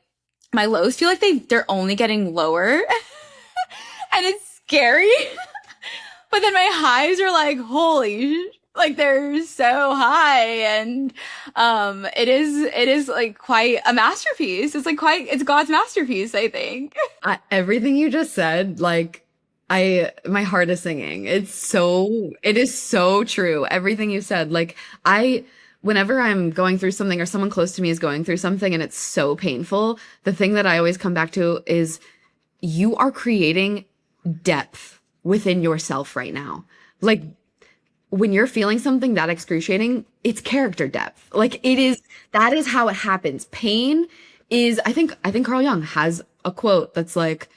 my lows feel like they're only getting lower and it's scary. But then my highs are like, like they're so high. And, it is like quite a masterpiece. It's God's masterpiece, I think. Everything you just said, like, my heart is singing. It is so true. Everything you said, like, whenever I'm going through something or someone close to me is going through something and it's so painful, the thing that I always come back to is you are creating depth within yourself right now. Like, when you're feeling something that excruciating, it's character depth. Like, that is how it happens. Pain is, I think Carl Jung has a quote that's like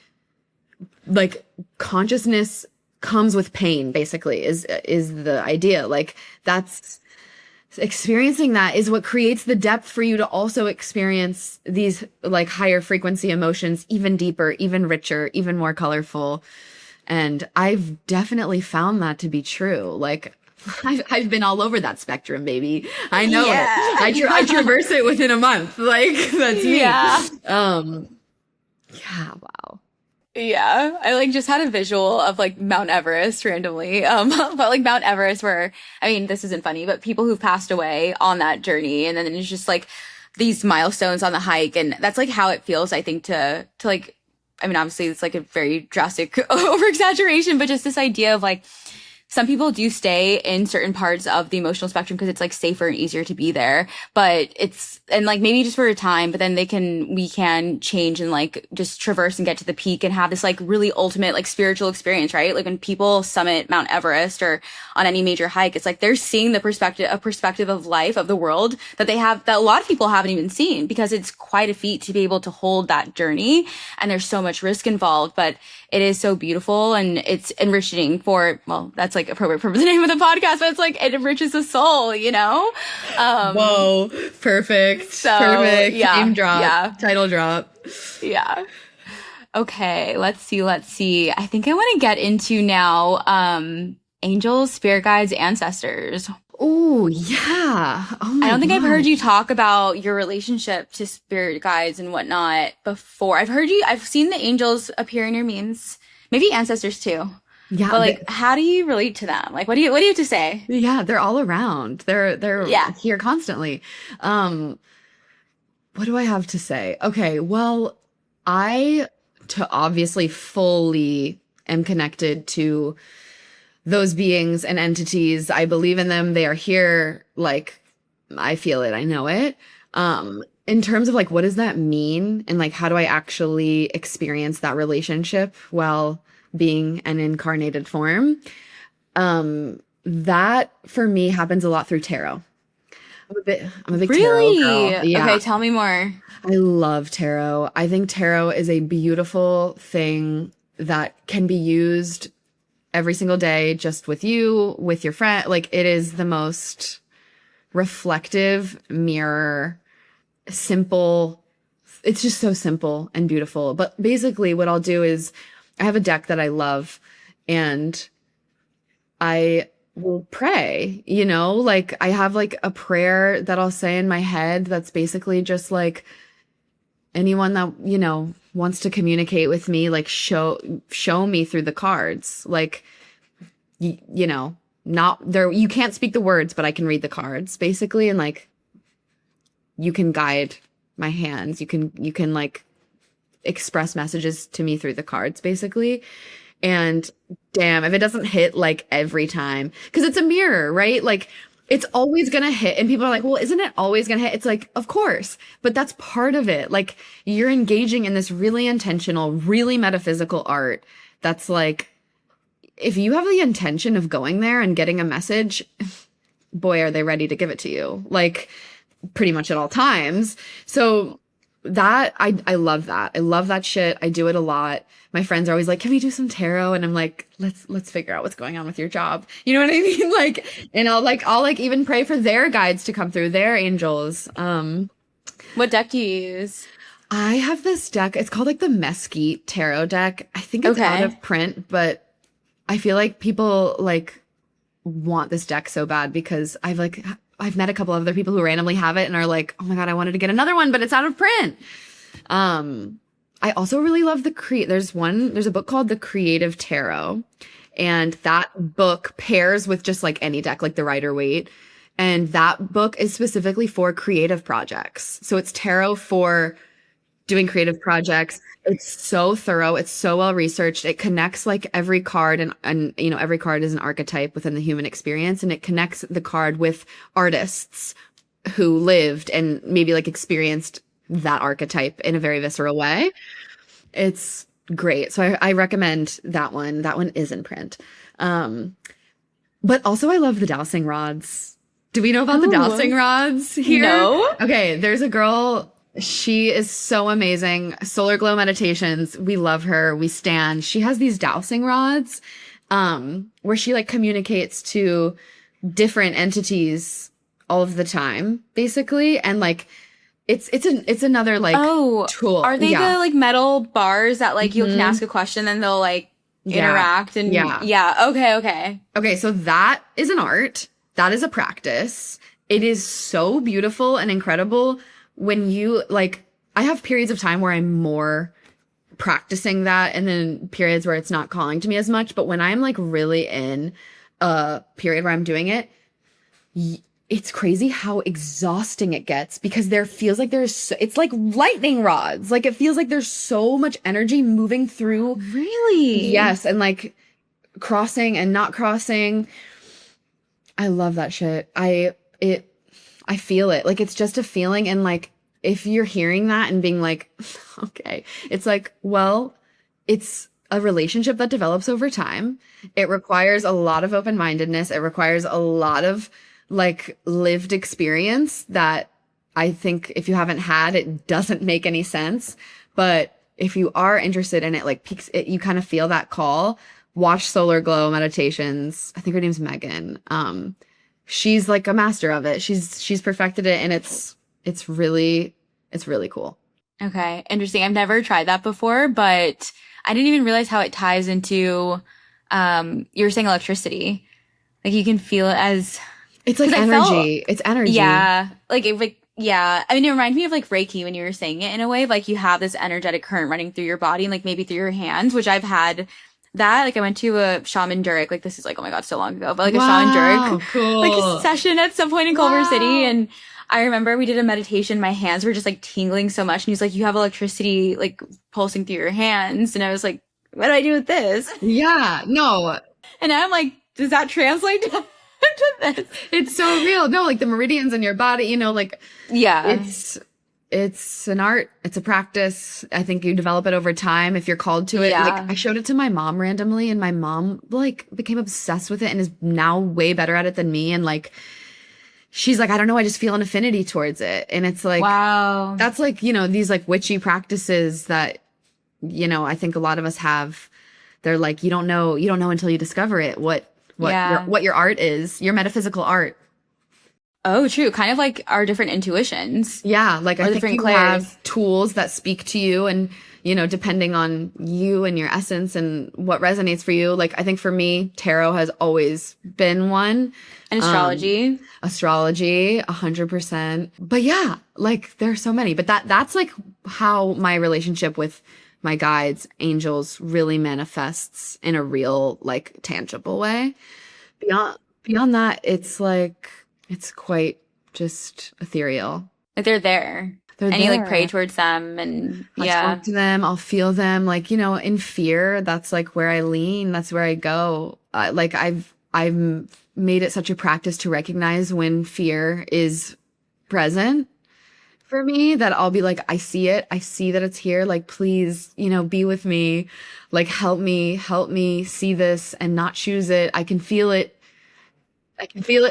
consciousness comes with pain, basically, is the idea. Like, that's, experiencing that is what creates the depth for you to also experience these like higher frequency emotions, even deeper, even richer, even more colorful. And I've definitely found that to be true. Like, I've been all over that spectrum, baby. I know it. I traverse it within a month. Like, that's me. Yeah. Yeah. Wow. Yeah, I like just had a visual of like Mount Everest randomly. But like Mount Everest where, I mean, this isn't funny, but people who've passed away on that journey, and then it's just like these milestones on the hike. And that's like how it feels, I think, to like, I mean, obviously it's like a very drastic over exaggeration, but just this idea of like, some people do stay in certain parts of the emotional spectrum because it's like safer and easier to be there, but and like maybe just for a time, but then we can change and like just traverse and get to the peak and have this like really ultimate like spiritual experience, right? Like when people summit Mount Everest or on any major hike, it's like they're seeing a perspective of life, of the world that a lot of people haven't even seen, because it's quite a feat to be able to hold that journey. And there's so much risk involved, but it is so beautiful and it's enriching well, that's like appropriate for the name of the podcast, but it's like, it enriches the soul, you know? Whoa, perfect. Perfect. Yeah, name drop. Yeah. Title drop. Yeah. Okay. Let's see. I think I want to get into now, angels, spirit guides, ancestors. Oh, yeah. Oh my I don't think God. I've heard you talk about your relationship to spirit guides and whatnot before. I've seen the angels appear in your memes, maybe ancestors too. Yeah. But like, how do you relate to them? Like, what do you have to say? Yeah, they're all around. They're here constantly. What do I have to say? Okay, well, to obviously fully am connected to those beings and entities. I believe in them. They are here. Like, I feel it. I know it. In terms of like, what does that mean? And like, how do I actually experience that relationship while being an incarnated form? that for me happens a lot through tarot. I'm a big tarot Really? girl. Yeah. Okay, tell me more. I love tarot. I think tarot is a beautiful thing that can be used every single day just with you, with your friend. Like, it is the most reflective mirror, simple. It's just so simple and beautiful. But basically what I'll do is I have a deck that I love, and I will pray, like I have like a prayer that I'll say in my head that's basically just like, anyone that, wants to communicate with me, like show me through the cards. Like, not there, you can't speak the words, but I can read the cards basically. And like, you can guide my hands. You can like express messages to me through the cards basically. And damn, if it doesn't hit like every time, because it's a mirror, right? Like, it's always going to hit. And people are like, well, isn't it always going to hit? It's like, of course, but that's part of it. Like, you're engaging in this really intentional, really metaphysical art. That's like, if you have the intention of going there and getting a message, boy, are they ready to give it to you, like pretty much at all times. So that, I love that. I love that shit. I do it a lot. My friends are always like, can we do some tarot? And I'm like, let's figure out what's going on with your job. You know what I mean? Like, and I'll even pray for their guides to come through, their angels. What deck do you use? I have this deck. It's called like the Mesquite Tarot deck. I think it's out of print, but I feel like people like want this deck so bad because I've met a couple of other people who randomly have it and are like, oh my God, I wanted to get another one, but it's out of print. I also really love there's a book called The Creative Tarot, and that book pairs with just like any deck, like the Rider-Waite. And that book is specifically for creative projects. So it's tarot for doing creative projects. It's so thorough. It's so well researched. It connects like every card and every card is an archetype within the human experience. And it connects the card with artists who lived and maybe like experienced that archetype in a very visceral way. It's great. So I recommend that one. That one is in print. But also I love the dowsing rods. Do we know about the dowsing rods here? No. Okay. There's a girl. She is so amazing. Solar Glow Meditations. We love her. We stan. She has these dowsing rods, where she like communicates to different entities all of the time, basically. And like, it's another like tool. Are they the like metal bars that like you can ask a question and they'll like interact and Okay. So that is an art. That is a practice. It is so beautiful and incredible when you like, I have periods of time where I'm more practicing that and then periods where it's not calling to me as much. But when I'm like really in a period where I'm doing it, it's crazy how exhausting it gets because there feels like it's like lightning rods. Like it feels like there's so much energy moving through. Really? Yes. And like crossing and not crossing. I love that shit. I feel it. Like, it's just a feeling. And like, if you're hearing that and being like, okay, it's like, well, it's a relationship that develops over time. It requires a lot of open-mindedness. It requires a lot of like lived experience that I think if you haven't had, it doesn't make any sense. But if you are interested in it, like peaks, you kind of feel that call. Watch Solar Glow Meditations. I think her name's Megan. She's like a master of it. She's perfected it, and it's really cool. Okay, interesting. I've never tried that before, but I didn't even realize how it ties into you were saying electricity. Like you can feel it as it's like energy. It's energy. Yeah. I mean, it reminded me of like Reiki when you were saying it in a way, like you have this energetic current running through your body and like maybe through your hands, which I've had that. Like I went to a shaman Durek, like this is like, oh my God, so long ago, but like a shaman Durek, cool. like a session at some point in Culver City. And I remember we did a meditation. My hands were just like tingling so much. And he's like, you have electricity like pulsing through your hands. And I was like, what do I do with this? Yeah, no. And now I'm like, does that translate to this? It's so real. No, like the meridians in your body, like, it's it's an art. It's a practice. I think you develop it over time if you're called to it. Yeah. Like I showed it to my mom randomly and my mom like became obsessed with it and is now way better at it than me. And like, she's like, I don't know, I just feel an affinity towards it. And it's like, wow. that's like, you know, these like witchy practices that, you know, I think a lot of us have. They're like, you don't know until you discover it, what your art is, your metaphysical art. Oh, true. Kind of like our different intuitions. Yeah. Like I think different you clairs. have tools that speak to you and, you know, depending on you and your essence and what resonates for you. Like I think for me, tarot has always been one. And astrology. Astrology, 100%. But yeah, like there are so many. But that's like how my relationship with my guides, angels really manifests in a real, like tangible way. Beyond that, it's like, it's quite just ethereal. Like they're there. And you like pray towards them and I talk to them, I'll feel them. Like, you know, in fear, that's like where I lean. That's where I go. Like I've made it such a practice to recognize when fear is present for me that I'll be like, I see it. I see that it's here. Like, please, you know, be with me. Like, help me see this and not choose it. I can feel it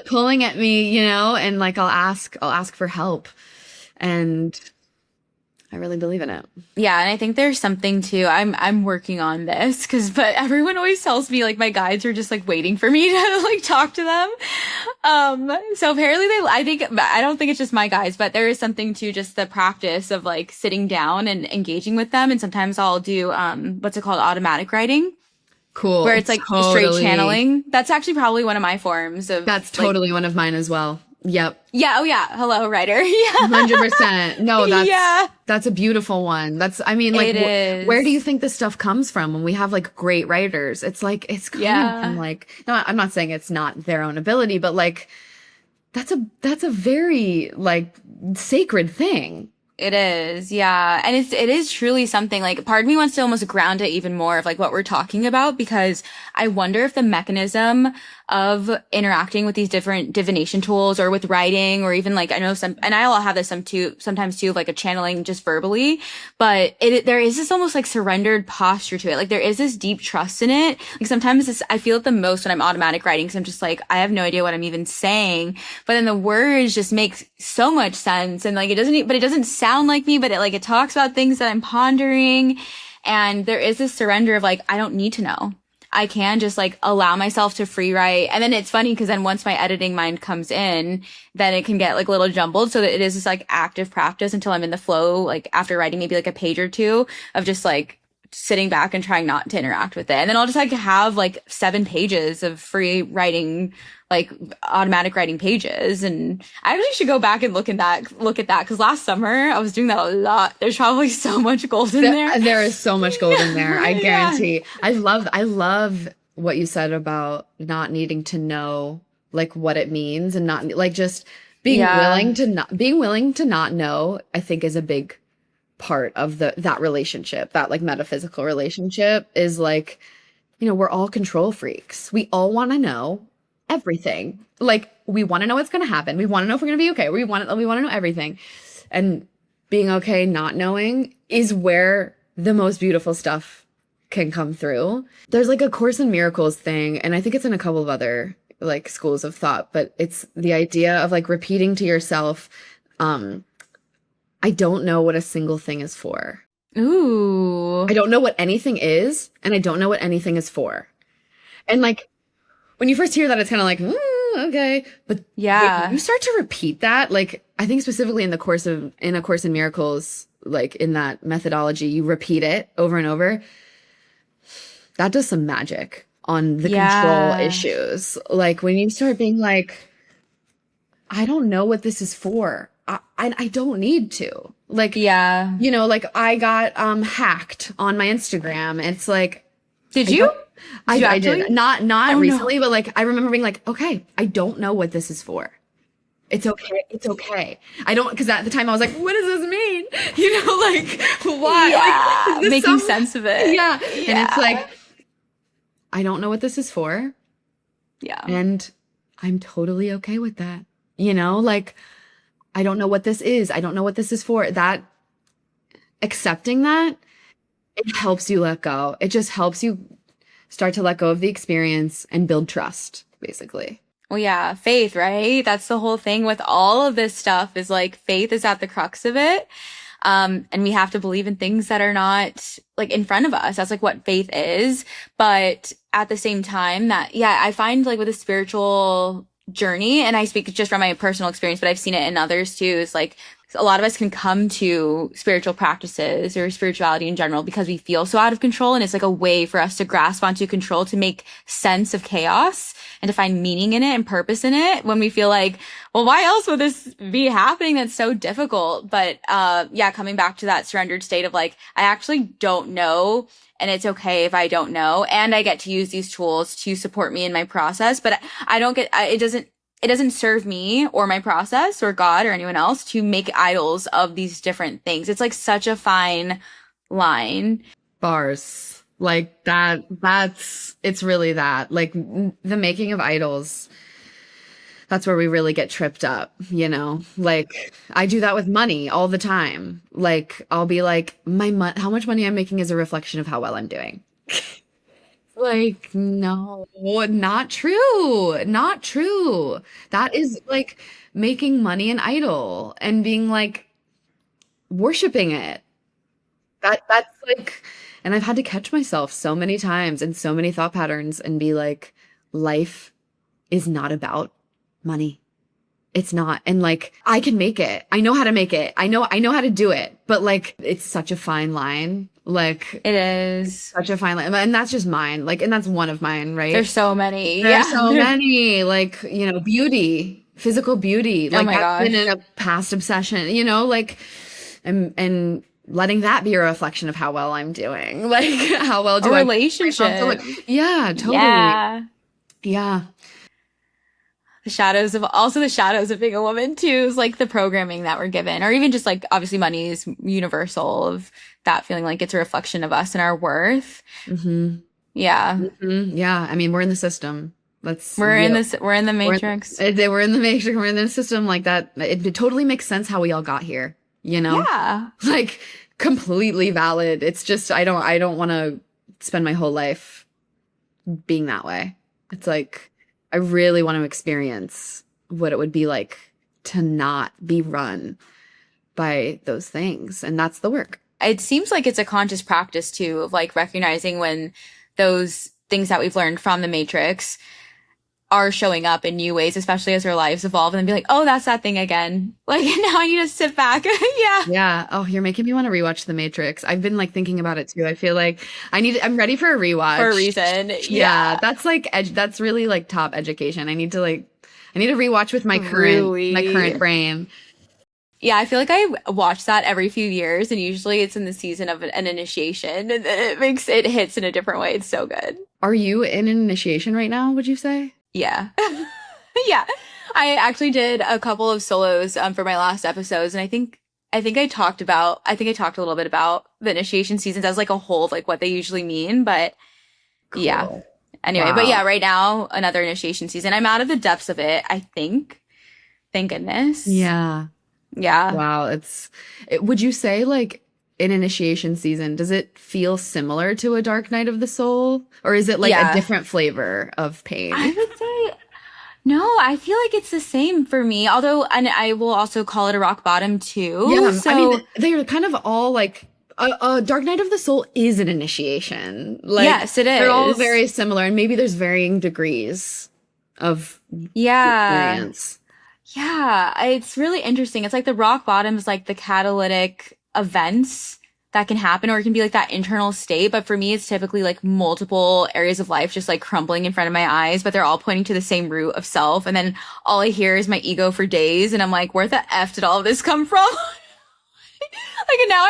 pulling at me, you know, and like, I'll ask for help. And I really believe in it. Yeah, and I think there's something too. I'm working on this but everyone always tells me like my guides are just like waiting for me to like talk to them. So apparently I don't think it's just my guides, but there is something to just the practice of like sitting down and engaging with them. And sometimes I'll do what's it called, automatic writing. Cool. Where it's like straight channeling. That's actually probably one of my forms of. That's totally one of mine as well. Yep. Yeah. Oh yeah. Hello, writer. Yeah. 100%. No, that's a beautiful one. I mean, like, where do you think this stuff comes from when we have like great writers? It's like, it's coming from like, no, I'm not saying it's not their own ability, but like, that's a very like sacred thing. It is, yeah. And it is truly something like part of me wants to almost ground it even more of like what we're talking about, because I wonder if the mechanism of interacting with these different divination tools or with writing or even like I know some, and I'll have this sometimes too, like a channeling just verbally, but there is this almost like surrendered posture to it. Like there is this deep trust in it. Like sometimes I feel it the most when I'm automatic writing because I'm just like, I have no idea what I'm even saying, but then the words just make so much sense. And like it doesn't sound like me, but it talks about things that I'm pondering. And there is this surrender of like, I don't need to know. I can just like allow myself to free write. And then it's funny because then once my editing mind comes in, then it can get like a little jumbled. So that it is this like active practice until I'm in the flow, like after writing maybe like a page or two of just like sitting back and trying not to interact with it. And then I'll just like have like 7 pages of free writing, like automatic writing pages. And I actually should go back and look at that because last summer I was doing that a lot. There's probably so much gold in there. There is so much gold in there. I guarantee. Yeah. I love what you said about not needing to know like what it means and not like just being willing to not know, I think is a big part of that relationship, that like metaphysical relationship is like, you know, we're all control freaks. We all want to know everything. Like we want to know what's going to happen. We want to know if we're going to be okay. We want to know everything. And being okay not knowing is where the most beautiful stuff can come through. There's like a Course in Miracles thing, and I think it's in a couple of other like schools of thought, but it's the idea of like repeating to yourself, I don't know what a single thing is for. Ooh. I don't know what anything is, and I don't know what anything is for. And like, when you first hear that, it's kind of like, okay. But when you start to repeat that, like, I think specifically in A Course in Miracles, like in that methodology, you repeat it over and over. That does some magic on the control issues. Like when you start being like, I don't know what this is for. I don't need to. Like, you know, like I got hacked on my Instagram. It's like, did you? I did. Not recently, but like I remember being like, okay, I don't know what this is for. It's okay. It's okay. I don't, because at the time I was like, what does this mean? You know, like why? Yeah, like, making sense of it. Yeah. And it's like, I don't know what this is for. Yeah. And I'm totally okay with that. You know, like I don't know what this is. I don't know what this is for. That accepting that, it helps you let go. It just helps you start to let go of the experience and build trust, basically. Well, yeah, faith, right? That's the whole thing with all of this stuff is like faith is at the crux of it. And we have to believe in things that are not like in front of us. That's like what faith is. But at the same time that, yeah, I find like with a spiritual journey, and I speak just from my personal experience, but I've seen it in others too, is like a lot of us can come to spiritual practices or spirituality in general because we feel so out of control. And it's like a way for us to grasp onto control, to make sense of chaos and to find meaning in it and purpose in it when we feel like, well, why else would this be happening? That's so difficult. But, yeah, coming back to that surrendered state of like, I actually don't know. And it's okay if I don't know. And I get to use these tools to support me in my process, but I don't get, it doesn't serve me or my process or God or anyone else to make idols of these different things. It's like such a fine line. Bars. Like it's really that. Like the making of idols. That's where we really get tripped up, you know? Like I do that with money all the time. Like I'll be like, how much money I'm making is a reflection of how well I'm doing. Like, no, not true. Not true. That is like making money an idol and being like worshiping it. That's like, and I've had to catch myself so many times in so many thought patterns and be like, life is not about money. It's not. And like, I can make it. I know how to make it. I know how to do it. But like, it's such a fine line. Like it is such a fine line. And that's just mine. Like, and that's one of mine, right? There's so many. There's so many, like, you know, beauty, physical beauty. Like that's been in a past obsession, you know, like, and letting that be a reflection of how well I'm doing. Like how well do a relationship. Yeah, totally. Yeah. The shadows of being a woman too is like the programming that we're given, or even just like obviously money is universal of that feeling like it's a reflection of us and our worth. Mm-hmm. Yeah. Mm-hmm. Yeah. I mean, we're in the system. We're in the matrix. We're in the matrix. We're in the system like that. It totally makes sense how we all got here, you know? Yeah. Like completely valid. It's just, I don't want to spend my whole life being that way. It's like, I really want to experience what it would be like to not be run by those things. And that's the work. It seems like it's a conscious practice too, of like recognizing when those things that we've learned from the Matrix are showing up in new ways, especially as our lives evolve, and then be like, oh, that's that thing again. Like now I need to sit back. Yeah. Yeah. Oh, you're making me want to rewatch The Matrix. I've been like thinking about it too. I feel like I'm ready for a rewatch. For a reason. Yeah. That's like, that's really like top education. I need to rewatch with my current brain. Yeah, I feel like I watch that every few years, and usually it's in the season of an initiation, and it hits in a different way. It's so good. Are you in an initiation right now, would you say? Yeah. Yeah. I actually did a couple of solos for my last episodes, and I think I talked a little bit about the initiation seasons as like a whole, like what they usually mean, but cool. Yeah. Anyway, wow. But yeah, right now another initiation season. I'm out of the depths of it, I think. Thank goodness. Yeah. Yeah. Wow. Would you say like in initiation season, does it feel similar to a Dark Night of the Soul, or is it like a different flavor of pain? I would say no, I feel like it's the same for me. Although, and I will also call it a rock bottom too. Yeah. So, I mean, they're kind of all like Dark Night of the Soul is an initiation. Like, yes, it is. They're all very similar, and maybe there's varying degrees of experience. Yeah, it's really interesting. It's like the rock bottom is like the catalytic events that can happen, or it can be like that internal state. But for me, it's typically like multiple areas of life just like crumbling in front of my eyes, but they're all pointing to the same root of self. And then all I hear is my ego for days. And I'm like, where the F did all of this come from? Like, and now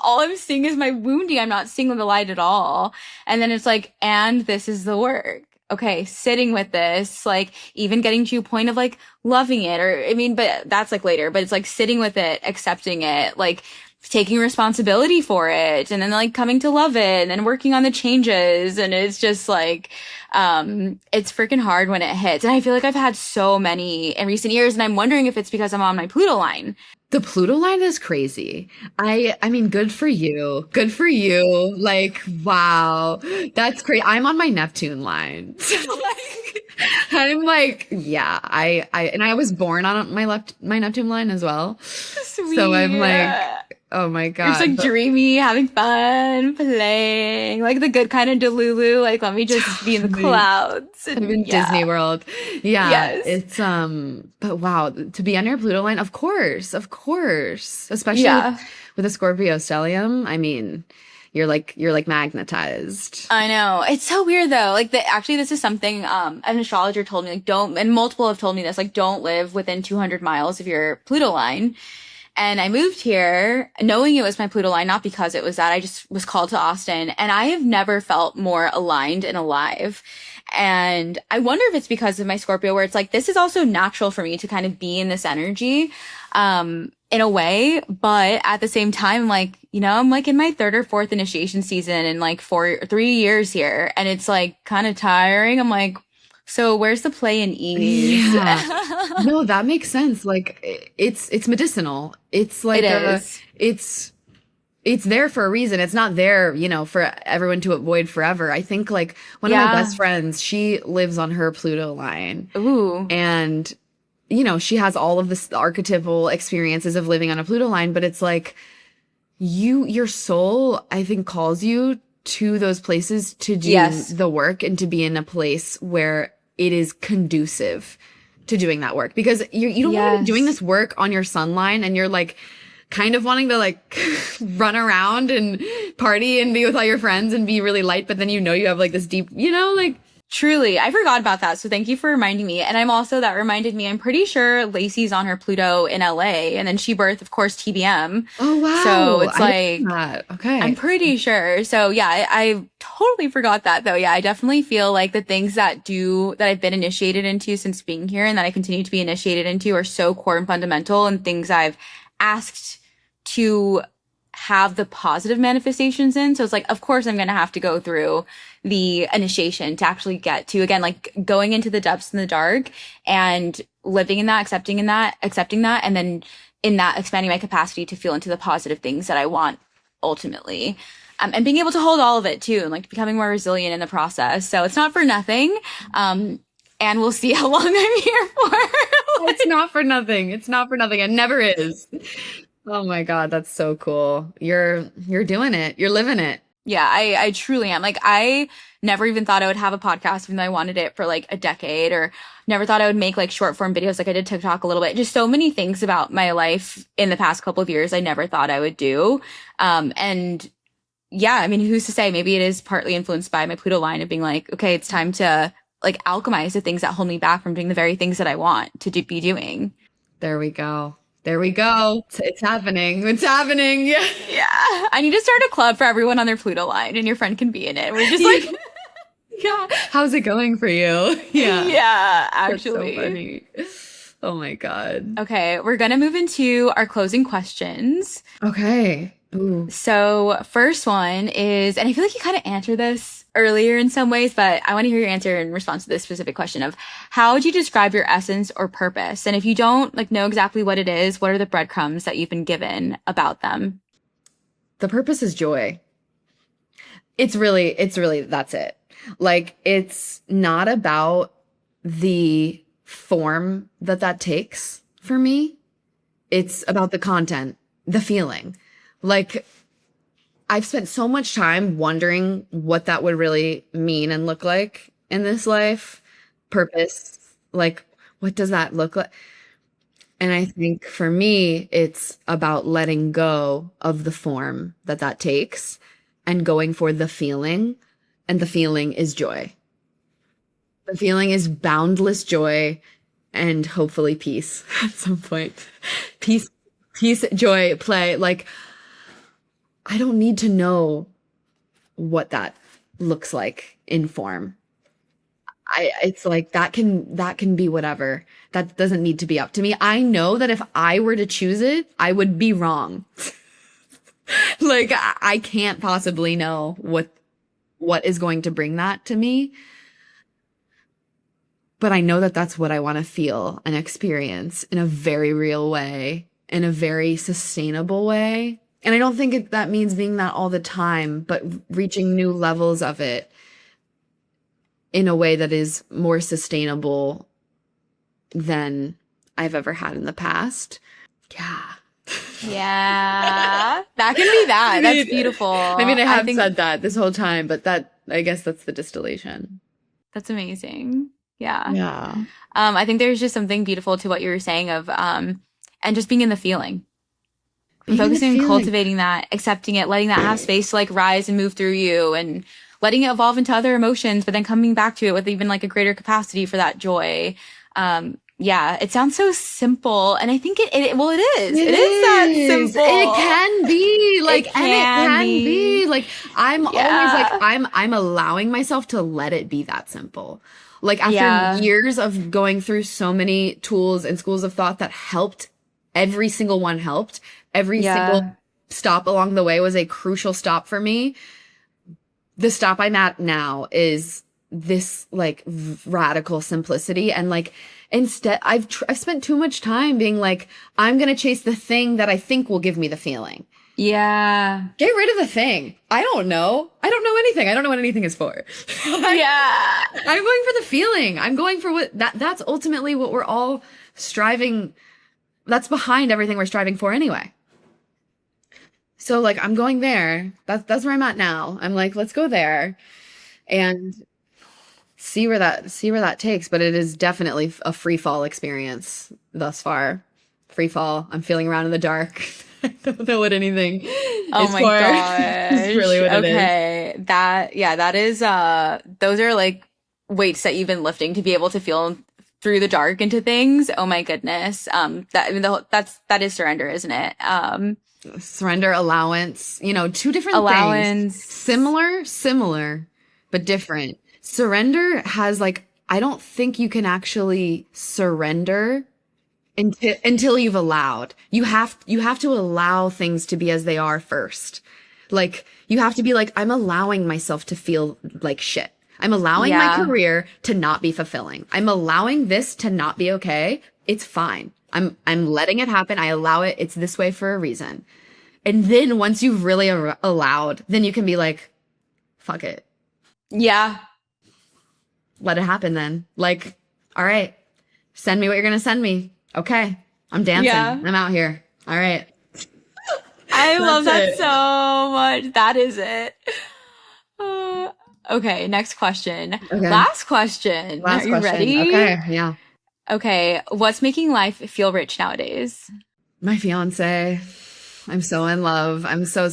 all I'm seeing is my wounding. I'm not seeing the light at all. And then it's like, and this is the work. Okay, sitting with this, like even getting to a point of like loving it, or I mean, but that's like later, but it's like sitting with it, accepting it, like taking responsibility for it and then like coming to love it and then working on the changes. And it's just like, it's freaking hard when it hits. And I feel like I've had so many in recent years, and I'm wondering if it's because I'm on my Pluto line. The Pluto line is crazy. I mean, good for you. Good for you. Like, wow. That's great. I'm on my Neptune line. I'm like, yeah, and I was born on my Neptune line as well. Sweet. So I'm like, oh my You're God. just like dreamy, having fun, playing, like the good kind of Delulu. Like, let me just be in the clouds. I'm in Disney World. Yeah. Yes. It's, but wow, to be on your Pluto line, of course. Especially with a Scorpio stellium. I mean, you're like magnetized. I know. It's so weird though. Like actually this is something, an astrologer told me, like and multiple have told me this, like don't live within 200 miles of your Pluto line. And I moved here knowing it was my Pluto line, not because it was that. I just was called to Austin, and I have never felt more aligned and alive. And I wonder if it's because of my Scorpio, where it's like, this is also natural for me to kind of be in this energy, in a way. But at the same time, like, you know, I'm like in my third or fourth initiation season in like 3 years here. And it's like kind of tiring. I'm like, so where's the play and ease? Yeah. No, that makes sense. Like it's medicinal. It's like it's there for a reason. It's not there, you know, for everyone to avoid forever. I think like one of my best friends, she lives on her Pluto line. Ooh. And you know, she has all of this archetypal experiences of living on a Pluto line, but it's like your soul, I think, calls you to those places to do the work and to be in a place where it is conducive to doing that work, because you don't want to be doing this work on your sun line and you're like kind of wanting to like run around and party and be with all your friends and be really light, but then you know you have like this deep, you know, like. Truly, I forgot about that. So thank you for reminding me. And that reminded me, I'm pretty sure Lacey's on her Pluto in LA, and then she birthed, of course, TBM. Oh, wow. So it's okay. I'm pretty sure. So yeah, I totally forgot that though. Yeah, I definitely feel like the things that I've been initiated into since being here and that I continue to be initiated into are so core and fundamental, and things I've asked to have the positive manifestations in. So it's like, of course I'm going to have to go through the initiation to actually get to, again, like going into the depths in the dark and living in that, accepting that, and then in that expanding my capacity to feel into the positive things that I want ultimately. And being able to hold all of it too, and like becoming more resilient in the process. So it's not for nothing. And we'll see how long I'm here for. It's not for nothing. It's not for nothing. It never is. Oh my God, that's so cool. You're doing it. You're living it. Yeah, I truly am. Like, I never even thought I would have a podcast, even though I wanted it for like a decade, or never thought I would make like short form videos. Like I did TikTok a little bit. Just so many things about my life in the past couple of years I never thought I would do. And yeah, I mean, who's to say? Maybe it is partly influenced by my Pluto line of being like, okay, it's time to like alchemize the things that hold me back from doing the very things that I want to be doing. There we go. It's happening. It's happening. Yeah. Yeah. I need to start a club for everyone on their Pluto line, and your friend can be in it. We're just like, yeah. How's it going for you? Yeah. Yeah, actually. That's so funny. Oh my God. Okay. We're going to move into our closing questions. Okay. Ooh. So first one is, and I feel like you kind of answered this earlier in some ways, but I want to hear your answer in response to this specific question of how would you describe your essence or purpose? And if you don't like know exactly what it is, what are the breadcrumbs that you've been given about them? The purpose is joy. It's really, that's it. Like, it's not about the form that takes for me. It's about the content, the feeling. Like, I've spent so much time wondering what that would really mean and look like in this life. Purpose, like, what does that look like? And I think for me, it's about letting go of the form that takes and going for the feeling. And the feeling is joy. The feeling is boundless joy and hopefully peace at some point. Peace, joy, play. Like, I don't need to know what that looks like in form. It's like that can be whatever. That doesn't need to be up to me. I know that if I were to choose it, I would be wrong. Like I can't possibly know what is going to bring that to me. But I know that that's what I want to feel and experience in a very real way, in a very sustainable way. And I don't think that means being that all the time, but reaching new levels of it in a way that is more sustainable than I've ever had in the past. Yeah. Yeah. That can be that. That's beautiful. I mean, I have said that this whole time, but I guess that's the distillation. That's amazing. Yeah. Yeah. I think there's just something beautiful to what you were saying of, and just being in the feeling. Focusing on cultivating that, accepting it, letting that have space to like rise and move through you, and letting it evolve into other emotions, but then coming back to it with even like a greater capacity for that joy. Yeah, it sounds so simple, and I think it is. It is that simple. It can be like, it can be like, I'm always like, I'm allowing myself to let it be that simple. Like after years of going through so many tools and schools of thought that helped, every single one helped. Every single stop along the way was a crucial stop for me. The stop I'm at now is this like radical simplicity, and like instead I've spent too much time being like, I'm going to chase the thing that I think will give me the feeling. Yeah. Get rid of the thing. I don't know anything. I don't know what anything is for. Yeah. I'm going for the feeling. I'm going for that's ultimately what we're all striving. That's behind everything we're striving for anyway. So like, I'm going there. That's where I'm at now. I'm like, let's go there and see where that takes. But it is definitely a free fall experience thus far. Free fall. I'm feeling around in the dark. I don't know what anything is my for. gosh. That's really what it is. Okay. That is, those are like weights that you've been lifting to be able to feel through the dark into things. Oh my goodness. That is surrender, isn't it? Surrender, allowance, two different allowance. Things. Similar, but different. Surrender has like, I don't think you can actually surrender until you've allowed. You have to allow things to be as they are first. Like you have to be like, I'm allowing myself to feel like shit. I'm allowing my career to not be fulfilling. I'm allowing this to not be okay. It's fine. I'm letting it happen. I allow it. It's this way for a reason. And then once you've really allowed, then you can be like, fuck it. Yeah. Let it happen then. Like, all right, send me what you're going to send me. Okay. I'm dancing. Yeah. I'm out here. All right. I love that so much. That is it. Okay. Next question. Okay. Last question. Are you ready? Okay. Yeah. Okay. What's making life feel rich nowadays? My fiance. I'm so in love. I'm so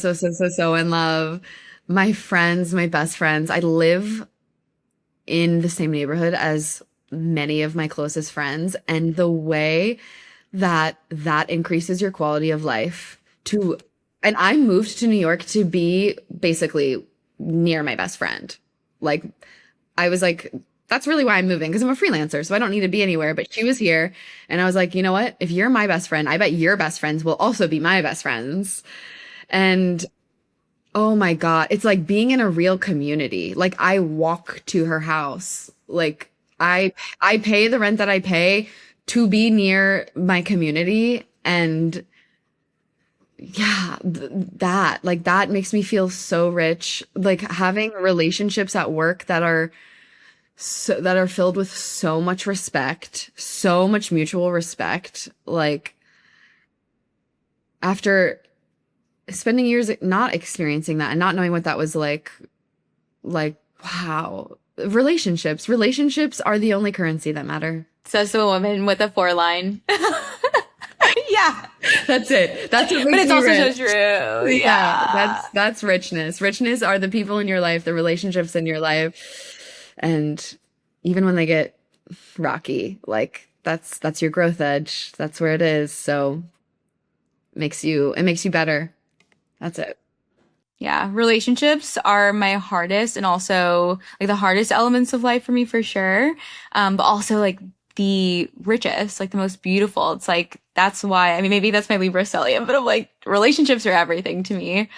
in love. My friends, my best friends. I live in the same neighborhood as many of my closest friends. And the way that increases your quality of life and I moved to New York to be basically near my best friend. Like, I was like, that's really why I'm moving, because I'm a freelancer, so I don't need to be anywhere. But she was here, and I was like, you know what? If you're my best friend, I bet your best friends will also be my best friends. And oh my God, it's like being in a real community. Like, I walk to her house. Like, I pay the rent that I pay to be near my community. And yeah, that makes me feel so rich. Like having relationships at work that are filled with so much respect, so much mutual respect. Like after spending years not experiencing that and not knowing what that was like, wow. Relationships are the only currency that matter. Says the woman with a 4-line. Yeah. That's it. That's what makes But it's also rich. so true. Yeah. That's richness. Richness are the people in your life, the relationships in your life. And even when they get rocky, like that's your growth edge. That's where it is. So it makes you better. That's it. Yeah. Relationships are my hardest and also like the hardest elements of life for me for sure. But also like the richest, like the most beautiful. It's like that's why, I mean, maybe that's my Libra stellium, but I'm like, relationships are everything to me.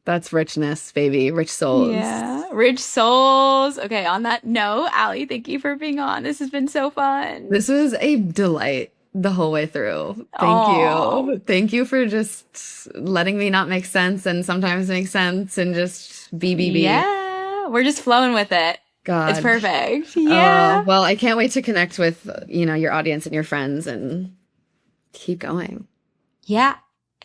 That's richness, baby. Rich souls. Yeah. Rich souls. Okay. On that note, Allie, thank you for being on. This has been so fun. This was a delight the whole way through. Thank Aw. you. Thank you for just letting me not make sense and sometimes make sense and just be. Yeah. We're just flowing with it. God. It's perfect. Yeah. Well, I can't wait to connect with, your audience and your friends and keep going. Yeah.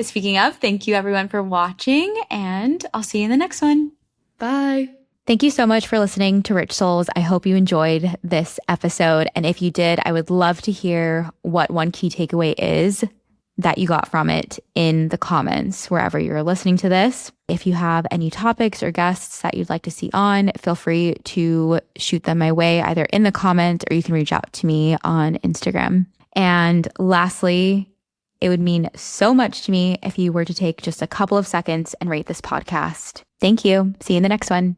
Speaking of, thank you everyone for watching, and I'll see you in the next one. Bye. Thank you so much for listening to Rich Souls. I hope you enjoyed this episode. And if you did, I would love to hear what one key takeaway is that you got from it in the comments, wherever you're listening to this. If you have any topics or guests that you'd like to see on, feel free to shoot them my way, either in the comment or you can reach out to me on Instagram. And lastly, it would mean so much to me if you were to take just a couple of seconds and rate this podcast. Thank you. See you in the next one.